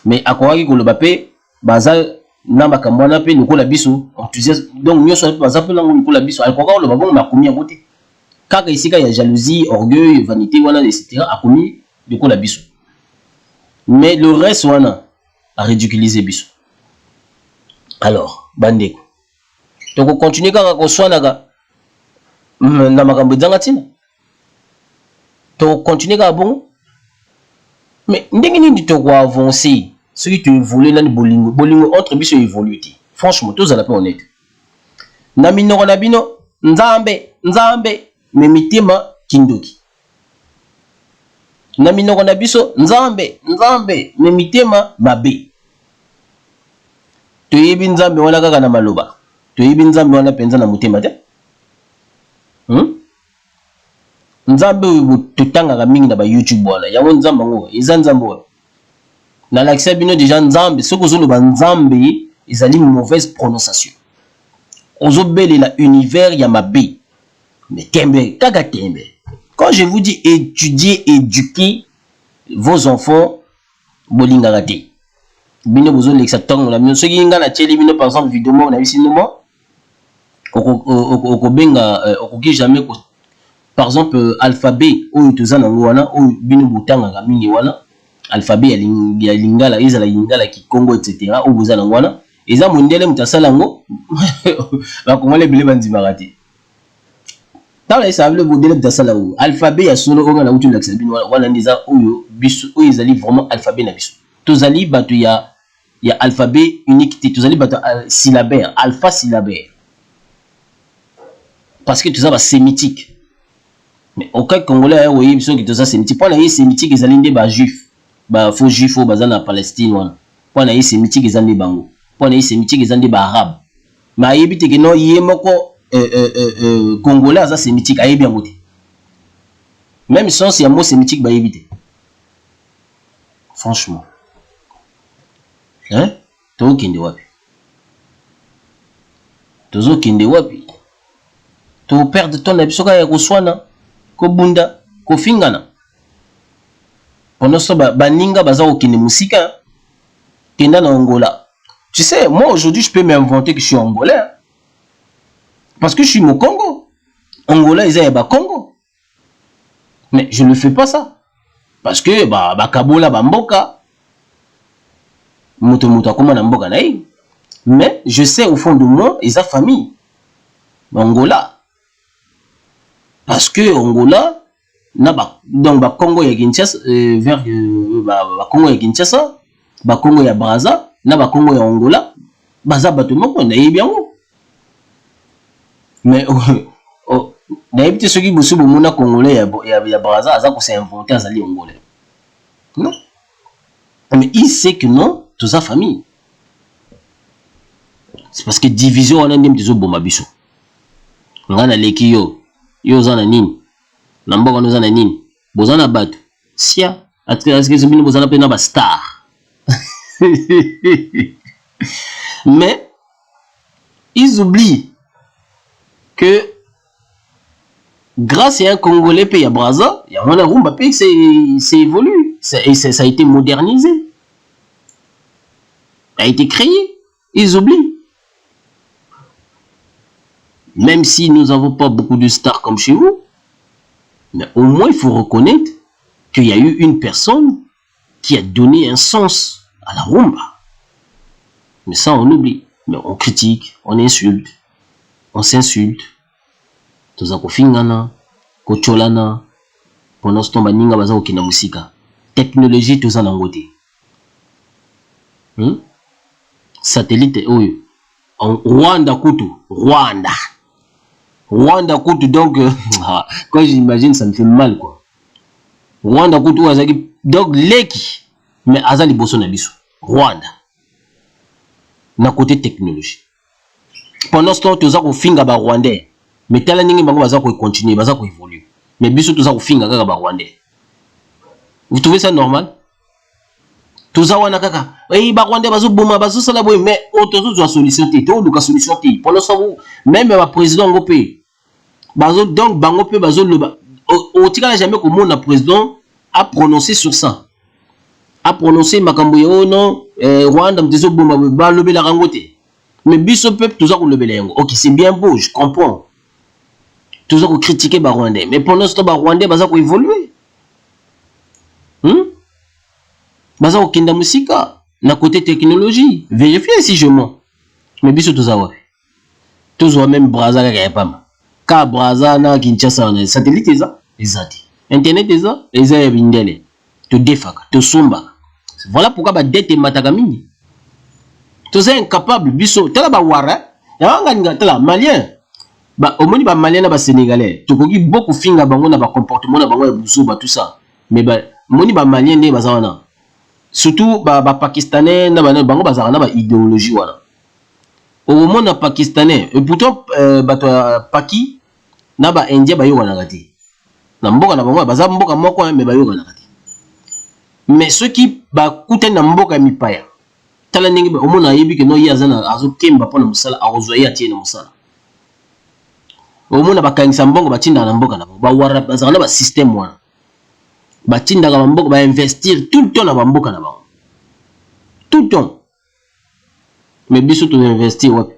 Mais à quoi qu'on le bapé, bazal, namba kamwana pe, nous la biso, enthousiasme. Donc, nous sommes pas appelés nous la biso. Alors, quand on le babon, on a commis à côté. Car ici, il y a jalousie, orgueil, vanité, voilà, etc. a commis de quoi la biso. Mais le reste, voilà, a ridiculisé biso. Alors, bandeko. Donc, on continue quand on soit là, na makambo zangatina. Donc, on continue quand bon. Mais, n'engini dit to quoi avancer. Ce qui te évolue là, bolingo. Bolingo, entre biso évolue. Franchement, tous à la peu honnête. Namino Ronabino, Nzambe. Mais mitema kindoki. Na minoko na biso nzambe mais mitema mabe. To yebi nzambe wana kaka na maloba. To yebi nzambe wana penza na mutema te. Nzambe totanga ka mingi na ba YouTube wala. Yango nzambe ngo eza nzambe wala. Na lakisa bino déjà nzambe soko zolo ba nzambe ezali mauvaise prononciation. Ozobele la univers ya mabe. Mais tembe, kaka tembe. Quand je vous dis étudier, éduquer vos enfants, bolinga gate. Bino bozo l'exactement la mieux. Ce qui nga na télé bino par exemple vidéo on a vu sinon oko benga oko jamais par exemple alphabet ou tozana ngwana ou bino botanga ga mingi wana alphabet ya lingala ezala lingala ki Congo etc. ou bozana ngwana eza mondele mutasala ngo ba kongole bile bandima gate. Dans les sables, vous devez dire alphabet ya solo on a outil l'accès wana ndiza oyo biso oyo ezali vraiment alphabet na biso. Tozali batu ya alphabet unique, tozali batu syllabaire, alpha syllabaire. Parce que tout ça va sémitique. Mais au cas congolais oui biso qui tout ça sémitique. Pour la sémitique ezali nde ba juif, ba faux juif au bazana Palestine wana. Pour la sémitique ezali bango. Pour la sémitique ezali ba arabe. Mais yebite que non yemoko Congolais ça sémitique aye bien côté. Même sens, il y a un mot sémitique, bah éviter. Franchement. Hein? Tozo kende wapi. Tozo kende wapi. To perdre ton ebisoka ya koswana, ko bunda, ko fingana. Pendant ce temps, baninga baza okende musika, kenda na Angola. Tu sais, moi aujourd'hui, je peux m'inventer que je suis angolais. Hein? Parce que je suis au Congo. Angola, ils ont Congo. Mais je ne fais pas ça. Parce que, Kabola, Mboka. Mais je sais au fond de moi, ils ont famille. Angola. Parce que Angola, donc Congo ya Kinshasa, vers Congo ya Kinshasa, Congo ya Brazza, Congo ya Angola, baza batumoko na bien. Mais n'habite ceux qui bossent au monde congolais ya Brazza, ça s'est inventé à angolais. Non. Mais il sait que non, toute sa famille. C'est parce que division on a même des autres biso. On a leki yo zana nini. Namboka no zana nini. Bozana batu. Sia, est-ce que c'est bozana pe na ba star. Mais ils oublient que grâce à un Congolais pays à Brazza, il y a un Rumba pays qui s'est évolué. Ça a été modernisé. A été créé. Ils oublient. Même si nous n'avons pas beaucoup de stars comme chez vous, mais au moins il faut reconnaître qu'il y a eu une personne qui a donné un sens à la rumba. Mais ça on oublie. Mais on critique, on insulte, on s'insulte. Toza kofingana, kocholana, pendant ce temps baninga baza okina musika. Technologie toza nangote. Satellite oyo. Rwanda kutu, Rwanda kutu donc quand j'imagine ça me fait mal quoi. Rwanda kutu azaki donc leki mais azali boso na biso. Rwanda. Na côté technologie. Pendant ce temps toza kofinga ba Rwandais. Mais tala ningi bango baza ko continuer, baza ko évoluer. Mais biso toza kofinga kaka ba Rwandais. Vous trouvez ça normal? Toza wana kaka. Eh ba Rwandais bazo boma bazo sala boy mais otozo zo solution té, to luka solution té. Pendant ce temps même ba président ngopé. Bazo donc bango pe bazo le o tika jamais que mon président a prononcé sur ça. A prononcé makambo yo non Rwanda mtezo boma ba lobela rangote. Mais biso peuple toza ko lobela yango. OK, c'est bien beau, je comprends. Toza ko critiquer ba Rwandais, mais pendant ce temps ba Rwandais baza ko évoluer. Baza ko kenda musika na côté technologie. Vérifiez si je mens. Mais biso toza wa. Toza même Brazza ka pam. Ka Brazza na Kinshasa na satellite eza ezati. Internet eza ya bindele. To defaka, to somba. Voilà pourquoi ba dette mataka mingi. Toza incapable biso tala ba wara. Ya nga tala malien. Ba omoni ba malien na ba sénégalais. Tokoki beaucoup finga bango na ba comportement na bango ya buso ba tout ça. Mais ba moni ba malien ne baza wana. Surtout ba pakistanais na bango baza na ba idéologie wana. Au monde pakistanais et pourtant bato paki na ba indien ba yoka na kati. Na mboka na bango baza mboka moko mais ba yoka na kati. Mais ceux qui ba kuta na mboka mipaya. Tala ningi ba omona yebi ke no yazana azo kemba pona musala arozoya tie na musala. Omona bakangisa mbongo batinda na mboka na ba wara baza na ba système wana. Batinda ka mboka ba investir tout le temps na ba mboka na bango. Tout le temps. Mais biso to investir wapi?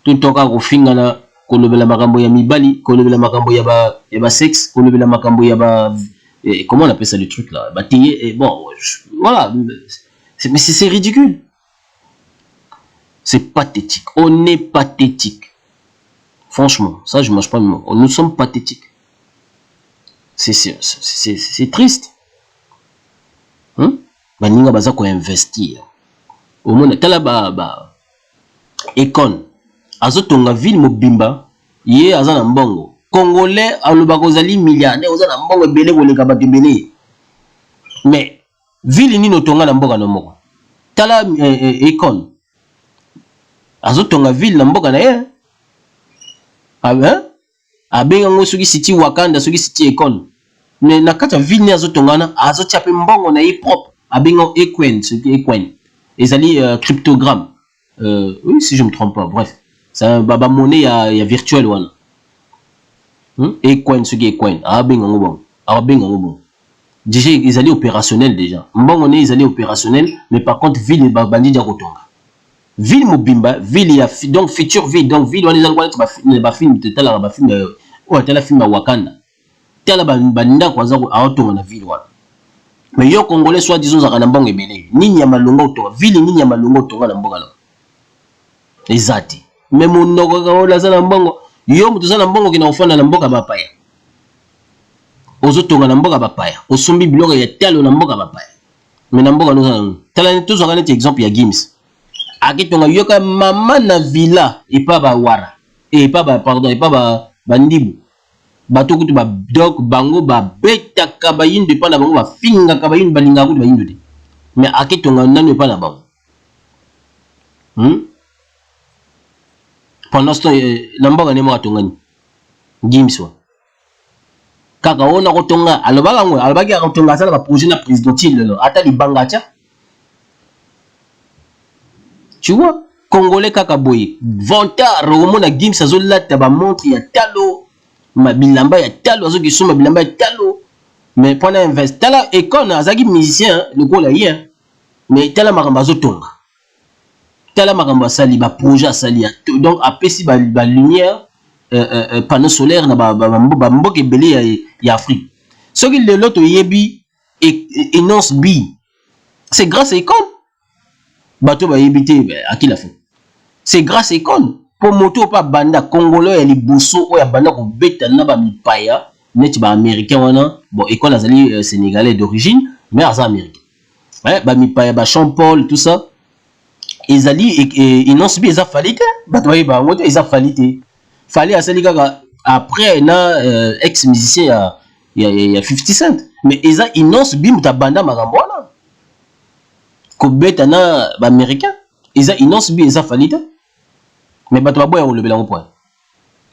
Tout le temps ka ko finga na ko lobela makambo ya mibali, ko lobela makambo ya ba sexe, ko lobela makambo ya ba comment on appelle ça le truc là? Ba tiye bon voilà, mais c'est ridicule. C'est pathétique. On est pathétique. Franchement, ça je mange pas le mot. Nous sommes pathétiques. C'est triste. Baninga baza ko investir. Au monde tala ba Econ azotonga ville mobimba ye azana mbongo. Congolais aloba kozali milliardaire ozana mbongo belé koleka bato belé. Mais ville nino tonga na mboka na moko. Tala Econ azotonga ville na mboka na ye. Ah ben abenga ngo soki siti Wakanda soki siti Econ. mais na kata ville ni azotongana azotiape mbongo na ye propre abengo ecoin ce qui ecoin ezali cryptogramme oui si je me trompe pas bref c'est un baba monnaie ya virtuel wana ecoin ce qui ecoin abengo ngobon abengo ngobon déjà ils allaient opérationnel déjà mbongo ne ils allaient opérationnel mais par contre ville bandi dia kotonga ville mobimba ville ya donc future ville donc ville wana ezali ba film tala ba film o tala film ya Wakanda tala banda kwaza ko aotonga na ville wana mais yo congolais soit disons za kana mbongo ebele nini ya malonga otonga ville nini ya malonga otonga na mboka la ezati mais monoko ka ola za na mbongo yo mutu za na mbongo kina ofana na mboka bapaya ozotonga na mboka bapaya osombi biloko ya talo na mboka bapaya mais na mboka no tala ni toujours un exemple ya Gims akitonga yoka mama na villa epa ba wara epa ba pardon epa ba bandibu bato kutu ba dok bango ba beta kabayinde epa na bango ba finga kabayinde balinga kutu bayindo te mais akitonga nanu epa na bango pendant ce temps na mboka ne mo atongani Gims wa kaka ona kotonga alobaka ngwe alobaki akotonga sala ba projet na présidentiel lelo ata libanga tia tu vois congolais kaka boye vantard romona Gims azolata ba montre ya talo mabilamba ya talo azoki soma bilamba ya talo mais pendant invest tala ekone azaki musicien le gola hier mais tala makamba azotonga tala makamba sali ba projet sali donc apesi ba lumière panneau solaire na ba mboka ebele ya Afrique soki lelo to yebi énonce bi c'est grâce à Econ bato ba yebite akila fo c'est grâce à Econ pour moto pa banda congolais ya liboso o ya banda ko beta na ba mipaya net ba américain wana bon Econ azali sénégalais d'origine mais aza américain ba mipaya ba Jean-Paul tout ça ezali énonce bi eza falite bato ba yeba moto eza falite fallait asali kaka après na ex musicien ya 50 Cent mais eza inonce bim ta banda makambo wana ko beta na ba américain eza inonce bi eza falita mais bato ba boya ko lebela ko point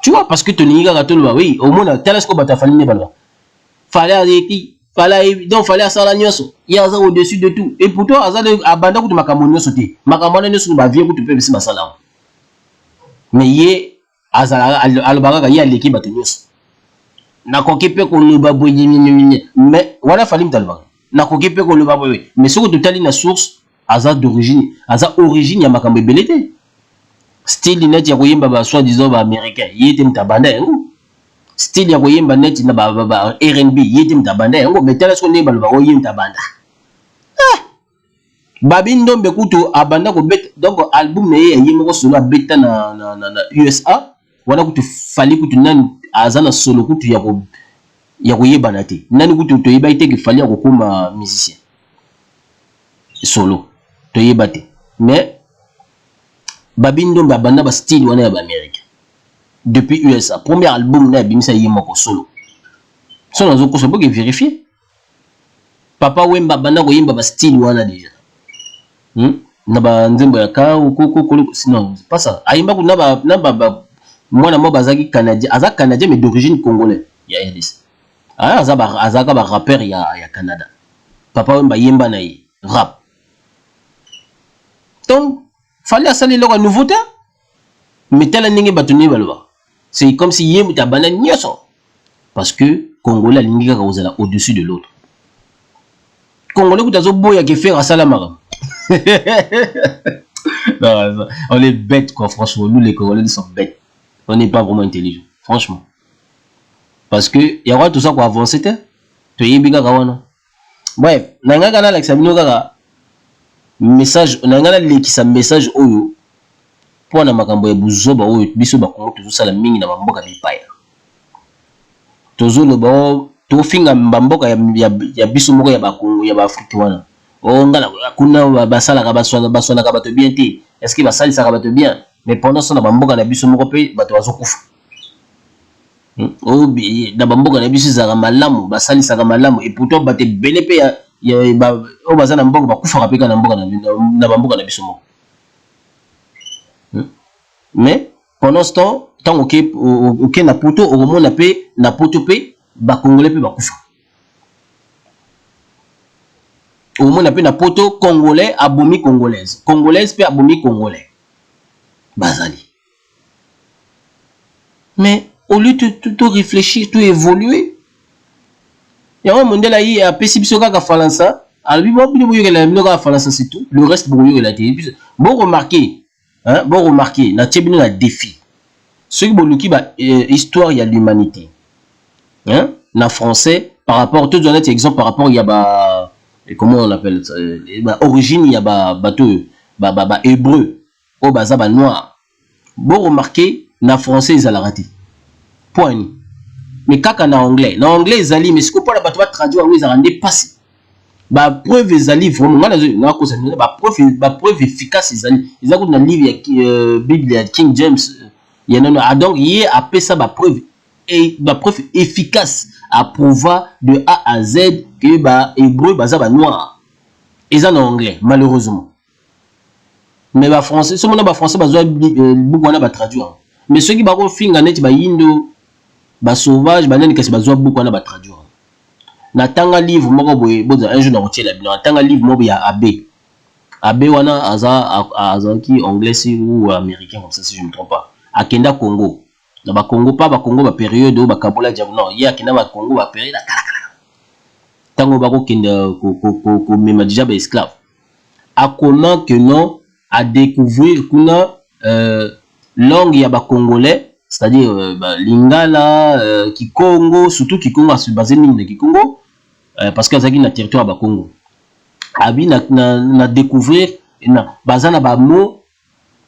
tu vois parce que toni kaka to lo oui au moins telescope bata falini balwa fallait arrêter fallait asala nyoso ya za au dessus de tout et pourtant azale abanda ko makambo nyoso te makambo na nyoso ba vie ko to pe bisi masala mais ye azala alobaka ya leki bato nyonso nakoki pe koloba boye mais wana fali mtalobaka nakoki pe koloba boye mais soko totali na source aza d'origine aza origine ya makambo ebele te style net ya koyemba ba soit disant ba américain yete mtabanda yango style ya koyemba net na ba R&B yete mtabanda yango mais tala soko ne baloba koyemba mtabanda babi ndombe kutu abanda ko bet donc album ne ye yemoko solo abeta na USA wana kutu fali kutu nani azana solo kutu ya koyebana te nani kutu toyeba ite ke fali ya kokoma musicien solo toyeba te mais babindo babanda ba style wana ya ba américain depuis USA premier album na bimisa yemoko solo solo zo ko so boke vérifier papa wemba banda ko yemba ba style wana déjà na ba nzembo ya ka ko sinon pas ça ayimba ku na ba mwana mo bazaki canadien aza canadien mais d'origine congolais ya RDC azaka ba rappeur ya Canada papa wemba yemba na ye rap donc fallait asali loko nouveauté mais tel ndenge batuni balwa c'est comme si yemba tabana nyoso parce que congolais alingi kaka ozala au-dessus de l'autre congolais kutazo boya ke faire asala maram non, on est bêtes quoi franchement nous les congolais nous sommes bêtes. On n'est pas vraiment intelligent, franchement. Parce que il y aura tout ça pour avancer. Tu es biga kawana. Bref, nanga kana l'examino kaka message, nanga leki sa message oyo pour na makambo ya buzoba oyo biso ba kongo tuzo sala mingi na mboka bipaya. Tozo lo ba to finga mboka ya biso moko ya ba Kongo ya ba Afrique wana. O ngala kuna ba sala ka baswana ka bato bien te. Est-ce que ba sali sa ka bato bien? Mais pendant ce temps, bamboka na biso moko pe bato bazokufa. Obi na bamboka na biso za malamu, basali sa malamu et pourtant bato belé pe ya ba o bazana mboka bakufa pe kana mboka na bamboka na biso moko. Mais pendant ce temps, tant OK na poto au moment na poto pe ba congolais pe bakufa. au moins appelle na poto congolais abomi congolaise, congolaise peut abomi congolais. Bazali. Mais au lieu de tout réfléchir, tout évoluer, il y a un monde là qui a pessimé sur la France. Alors, c'est tout. Le reste, bon remarquer, hein, bon remarquer, na tchébino na défi. Ce qui est histoire, il y a l'humanité. Hein, na français, par rapport, tout donner exemple par rapport, il y a comment on appelle ça, origine, il y a bateau, hébreu, au bazaba noir. Bon remarquer, na français, ils ont raté. Point. Mais kaka na anglais, ils allaient, mais ce qu'on peut la traduire, ils ont rendu passé. Ba preuve ezali vraiment ba preuve efficace ezali ils ont dans livre Bible King James il y en a donc il a appelé ça ba preuve efficace à prouver de A à Z que ba hébreu ba noir ils en anglais malheureusement mais ba français ce monde ba français ba beaucoup na ba traduire mais ceux qui ba ko finga net ba yindo ba sauvage ba nani kasi ba beaucoup na ba traduire. Na tanga livre moko boye boza un jour na rotiela bino tanga livre moko ya Abbé wana aza qui anglais ou américain comme ça si je ne me trompe pas akenda Congo na ba Congo pas ba Congo ba période ba kabola diabo non ya akenda ba Congo ba période tango ba ko kenda ko mema déjà ba esclave akona que non à découvrir kuna langue ya ba congolais c'est-à-dire Lingala, Kikongo, surtout Kikongo, c'est basé de Kikongo, parce que c'est un territoire de Congo. Abi na découvrir, bazana ba mot,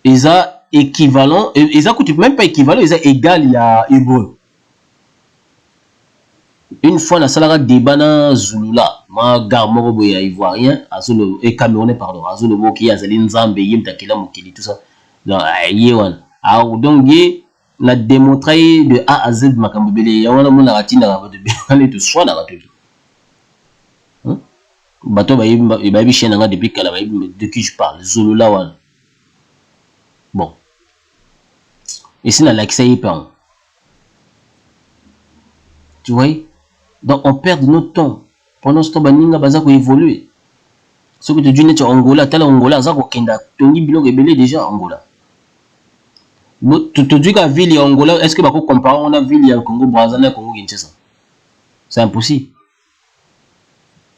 ils ont équivalent, ils ont même pas équivalent, ils ont égal à hébreu. Une fois na salara débat na Zulula, ma gare moko boya ivoirien, azolo et camerounais pardon, azolo moki azali nzambe yim takela mokili tout ça. Donc yewan. Alors donc na démontré de A à Z makambo belé ya wana mona ratina ba de belé de soi na bato. Bato ba yibi chena nga depuis kala ba de qui je parle Zulula wana. Bon. Ici na l'accès hyper. Tu vois? Donc on perd notre temps. Pendant ce temps baninga baza ko évoluer. Ce que tu dis net Angola, tala Angola za ko kenda tongi biloko ebele déjà Angola. Tu te dis qu'à ville Angola, est-ce que tu peux comparer on a ville en Congo Brazzaville Congo Kinshasa? C'est impossible.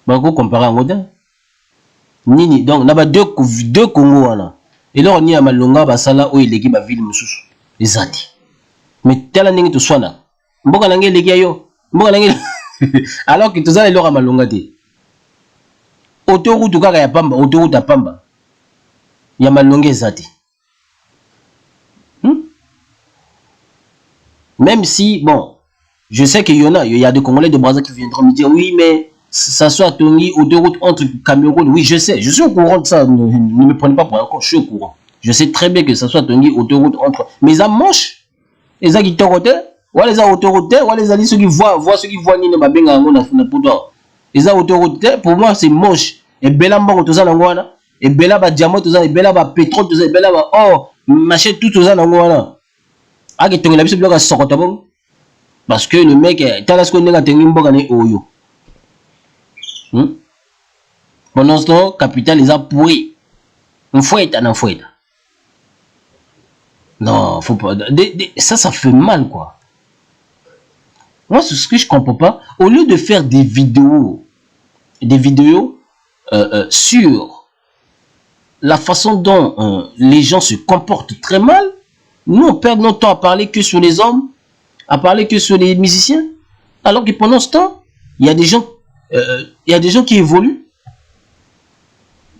Tu peux comparer Angola. Nini donc on a deux Congo là. Et là on y a Malonga basala où il est ba ville mususu. Ezati. Mais telle année tu sois là. Mboka nange leki yo. Mboka nange alors que tu as le Malonga te. Autoroute kaka ya Pamba, autoroute à Pamba. Ya Malonga ezati. Même si, bon, je sais qu'il y en a, il y a des Congolais de Brazzaville qui viendront me dire, oui, mais ça soit Tongi, autoroute entre Cameroun, oui, je sais, je suis au courant de ça, ne me prenez pas pour un con, je suis au courant. Je sais très bien que ça soit Tongi, autoroute entre, mais ça moche, les gens qui t'ont ou les autoroutes, ou les alliés, ceux qui voient, ceux qui voient, Nina Babenga, les autoroutes, pour moi, c'est moche, et Bella Mbango, tout ça, l'angwana, et Bella ba diamant, tout ça, et Bella ba pétrole, tout ça, et Bella ba, oh, machin, tout ça, l'angwana. Parce que le mec pendant ce temps capital les a pourri on fouette. Non faut pas ça fait mal quoi. Moi c'est ce que je comprends pas, au lieu de faire des vidéos sur la façon dont les gens se comportent très mal. Nous, on perd notre temps à parler que sur les hommes, à parler que sur les musiciens. Alors que pendant ce temps, il y a des gens qui évoluent.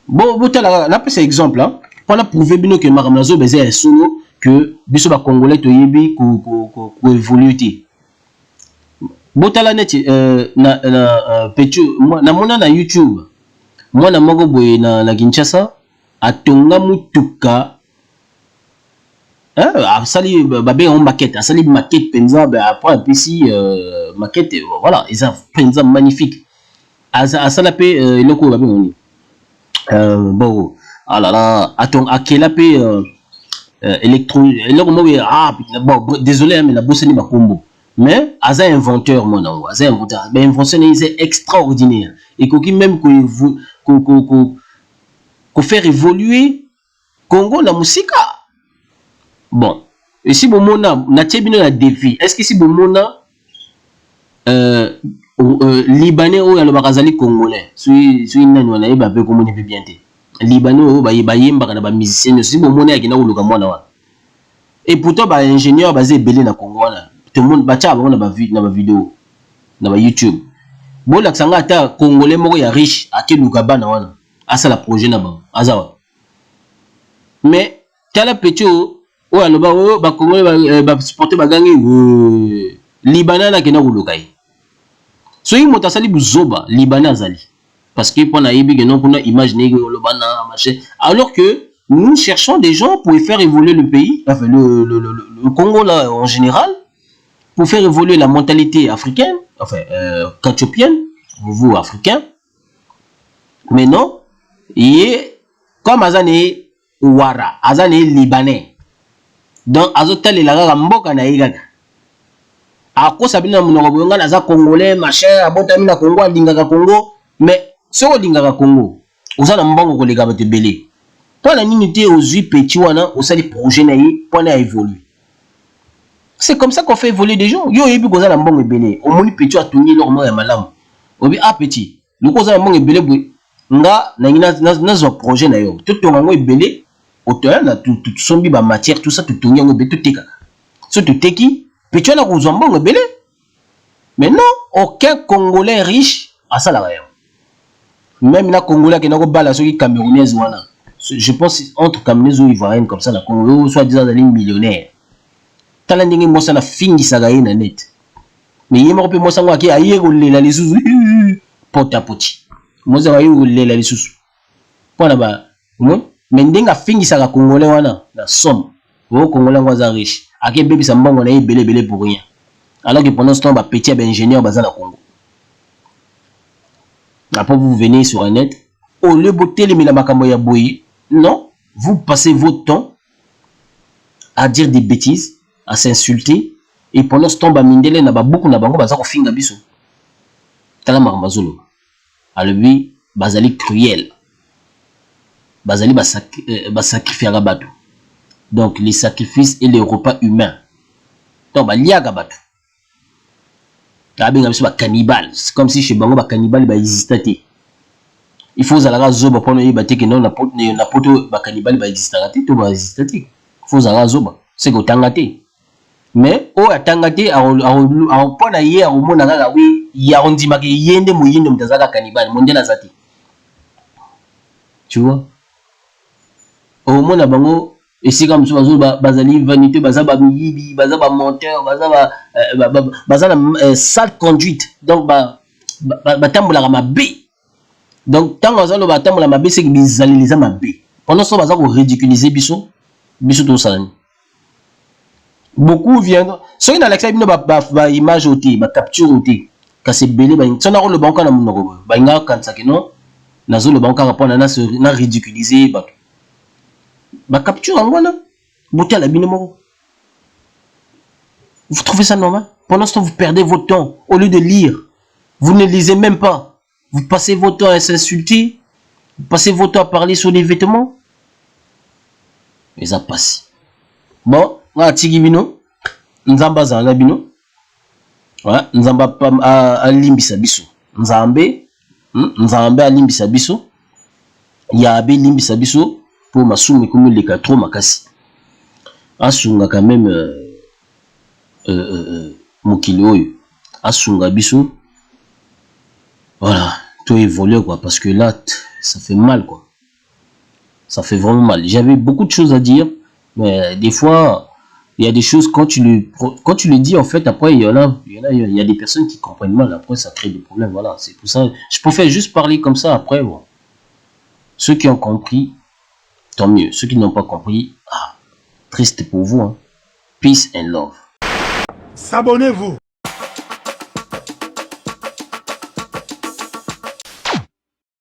Bon, là, c'est exemple. Hein. On a prouvé que Maramlazo est solo, que Bisoba Congolais, Toyebi, qu'on évolue. Bon, là, na YouTube. Moi, na Mogo Boy, na Kinshasa, à Tonga Mutuka. Sali babé en maquette, sali maquette penza après puis si maquette voilà, ils ont penza magnifique. Asala pe loko babé on bon ah là là attends à quel appé électro loko mo bon désolé mais la bosse ni makombo mais inventeur mon nom inventeur mais invention c'est extraordinaire et qui même que vous faire évoluer Congo la musique. Bon, et si vous avez un défi, est-ce que si vous Libanais ou le Bakazali Congolais, si nani wana yeba pe komoni pe bien te. Libanais ou ba yemba kana ba musicien, si vous avez akina uluka mwana wana. Et pourtant ba ingénieur basé belé na Congo wana. Tout le monde ba tia ba na ba vidéo na ba YouTube. Bon la sanga ata Congolais moko ya riche akeluka bana wana. Asa la projet na ba azawa. Mais tala petit o aloba o ba Congolais ba supporter ba gangi Libanais na kena uluka yi. So il m'a sali buzoba Libanais azali parce que pour naïbi que non pour imaginer que le bana machin alors que nous cherchons des gens pour faire évoluer le pays, enfin le Congo là en général, pour faire évoluer la mentalité africaine, enfin catchopienne, vous africain. Mais non, il est comme Azane Ouara, Azane Libanais. Donc Azotel la Ramboka naïgaga. A cause sabina munogobonga naza congolais machin abotami na Congo alingaka Congo mais so olingaka Congo uzana mbongo kolega bato belé pona nini te ozui petit wana osali projet na yi pona évoluer. C'est comme ça qu'on fait évoluer des gens. Yo yebi kozala mbongo belé omoni petit atungi lokmo ya malamu obi a petit le kozala mbongo belé bwe nga na na zo projet na yo tout tonga ngo belé otoya na tout sombi ba matière tout ça tout tongi ngo be tout teka so tout teki petit on a kozambongo belé. Mais non, aucun Congolais riche à ça la rien. Même na Congolais qui n'a pas bala ceux camerounais wana. Je pense entre camerounais ou ivoiriens comme ça la Congo soit disant des millionnaires. Tala ndenge mo sana fingi sagaye na net. Mais yema ko pe mo sangwa ki aye ko lela lisusu pota poti. Mo za aye ko lela lisusu. Pona ba, mais ndenga fingi saga Congolais wana na somme. O Congolais ngwa riche. Ake bébé sa mbongo na belé pour rien. Alors que pendant ce temps, petit ingénieur bazan na Congo. Après vous venez sur un net, au lieu de télé la makambo ya boye, non, vous passez votre temps à dire des bêtises, à s'insulter, et pendant ce temps, mindele na beaucoup na bango bazako finga biso. Tala makambo zolo. Alors lui, bazali cruel. Bazali ba sacrifier à bateau. Donc les sacrifices et les repas humains. Donc liaga bateau. C'est comme si chez Bango ba cannibale ba existait. Il faut zalaga zoba pour ne pas que non na poto ba cannibale ba existait to ba existait. Il faut zalaga zoba c'est que tangate. Mais o atangate a pona ye a mona kaka oui ya ondima ke yende muyinde mtazaka cannibale mondela zati. Tu vois? Au mona bango et c'est comme ça, bazali vanité, bazaba miyibi, bazaba menteur, bazaba sale conduite. Donc batambola ma b. Donc tant que bazalo batambola ma b, c'est que bizali les ma b. Pendant ce temps bazako ridiculiser biso tout ça. Beaucoup viennent. Ceux qui n'ont l'accès à image ôté, capture ôté, quand c'est belé, si on a le banque na monoko, nga quand ça que non, nazo le banque rapport na ridiculiser bah capture en voilà. Beauté à la binomoro. Vous trouvez ça normal? Pendant ce temps, vous perdez votre temps. Au lieu de lire, vous ne lisez même pas. Vous passez votre temps à s'insulter. Vous passez votre temps à parler sur les vêtements. Mais ça passe. Bon, voilà, Tigibino. Nzamba Zanabino. Voilà, Nzamba à Limbisa Biso. Nzambe à Limbisa Biso. Yabe Limbisa Biso. Pour ma somme comme les quatre makasi asunga quand même mokilo asunga biso voilà tout évolue quoi parce que là ça fait mal quoi ça fait vraiment mal. J'avais beaucoup de choses à dire mais des fois il y a des choses quand tu le dis en fait après il y a des personnes qui comprennent mal après ça crée des problèmes voilà c'est pour ça je préfère juste parler comme ça après bon. Ceux qui ont compris tant mieux. Ceux qui n'ont pas compris, triste pour vous. Hein. Peace and love. S'abonnez-vous.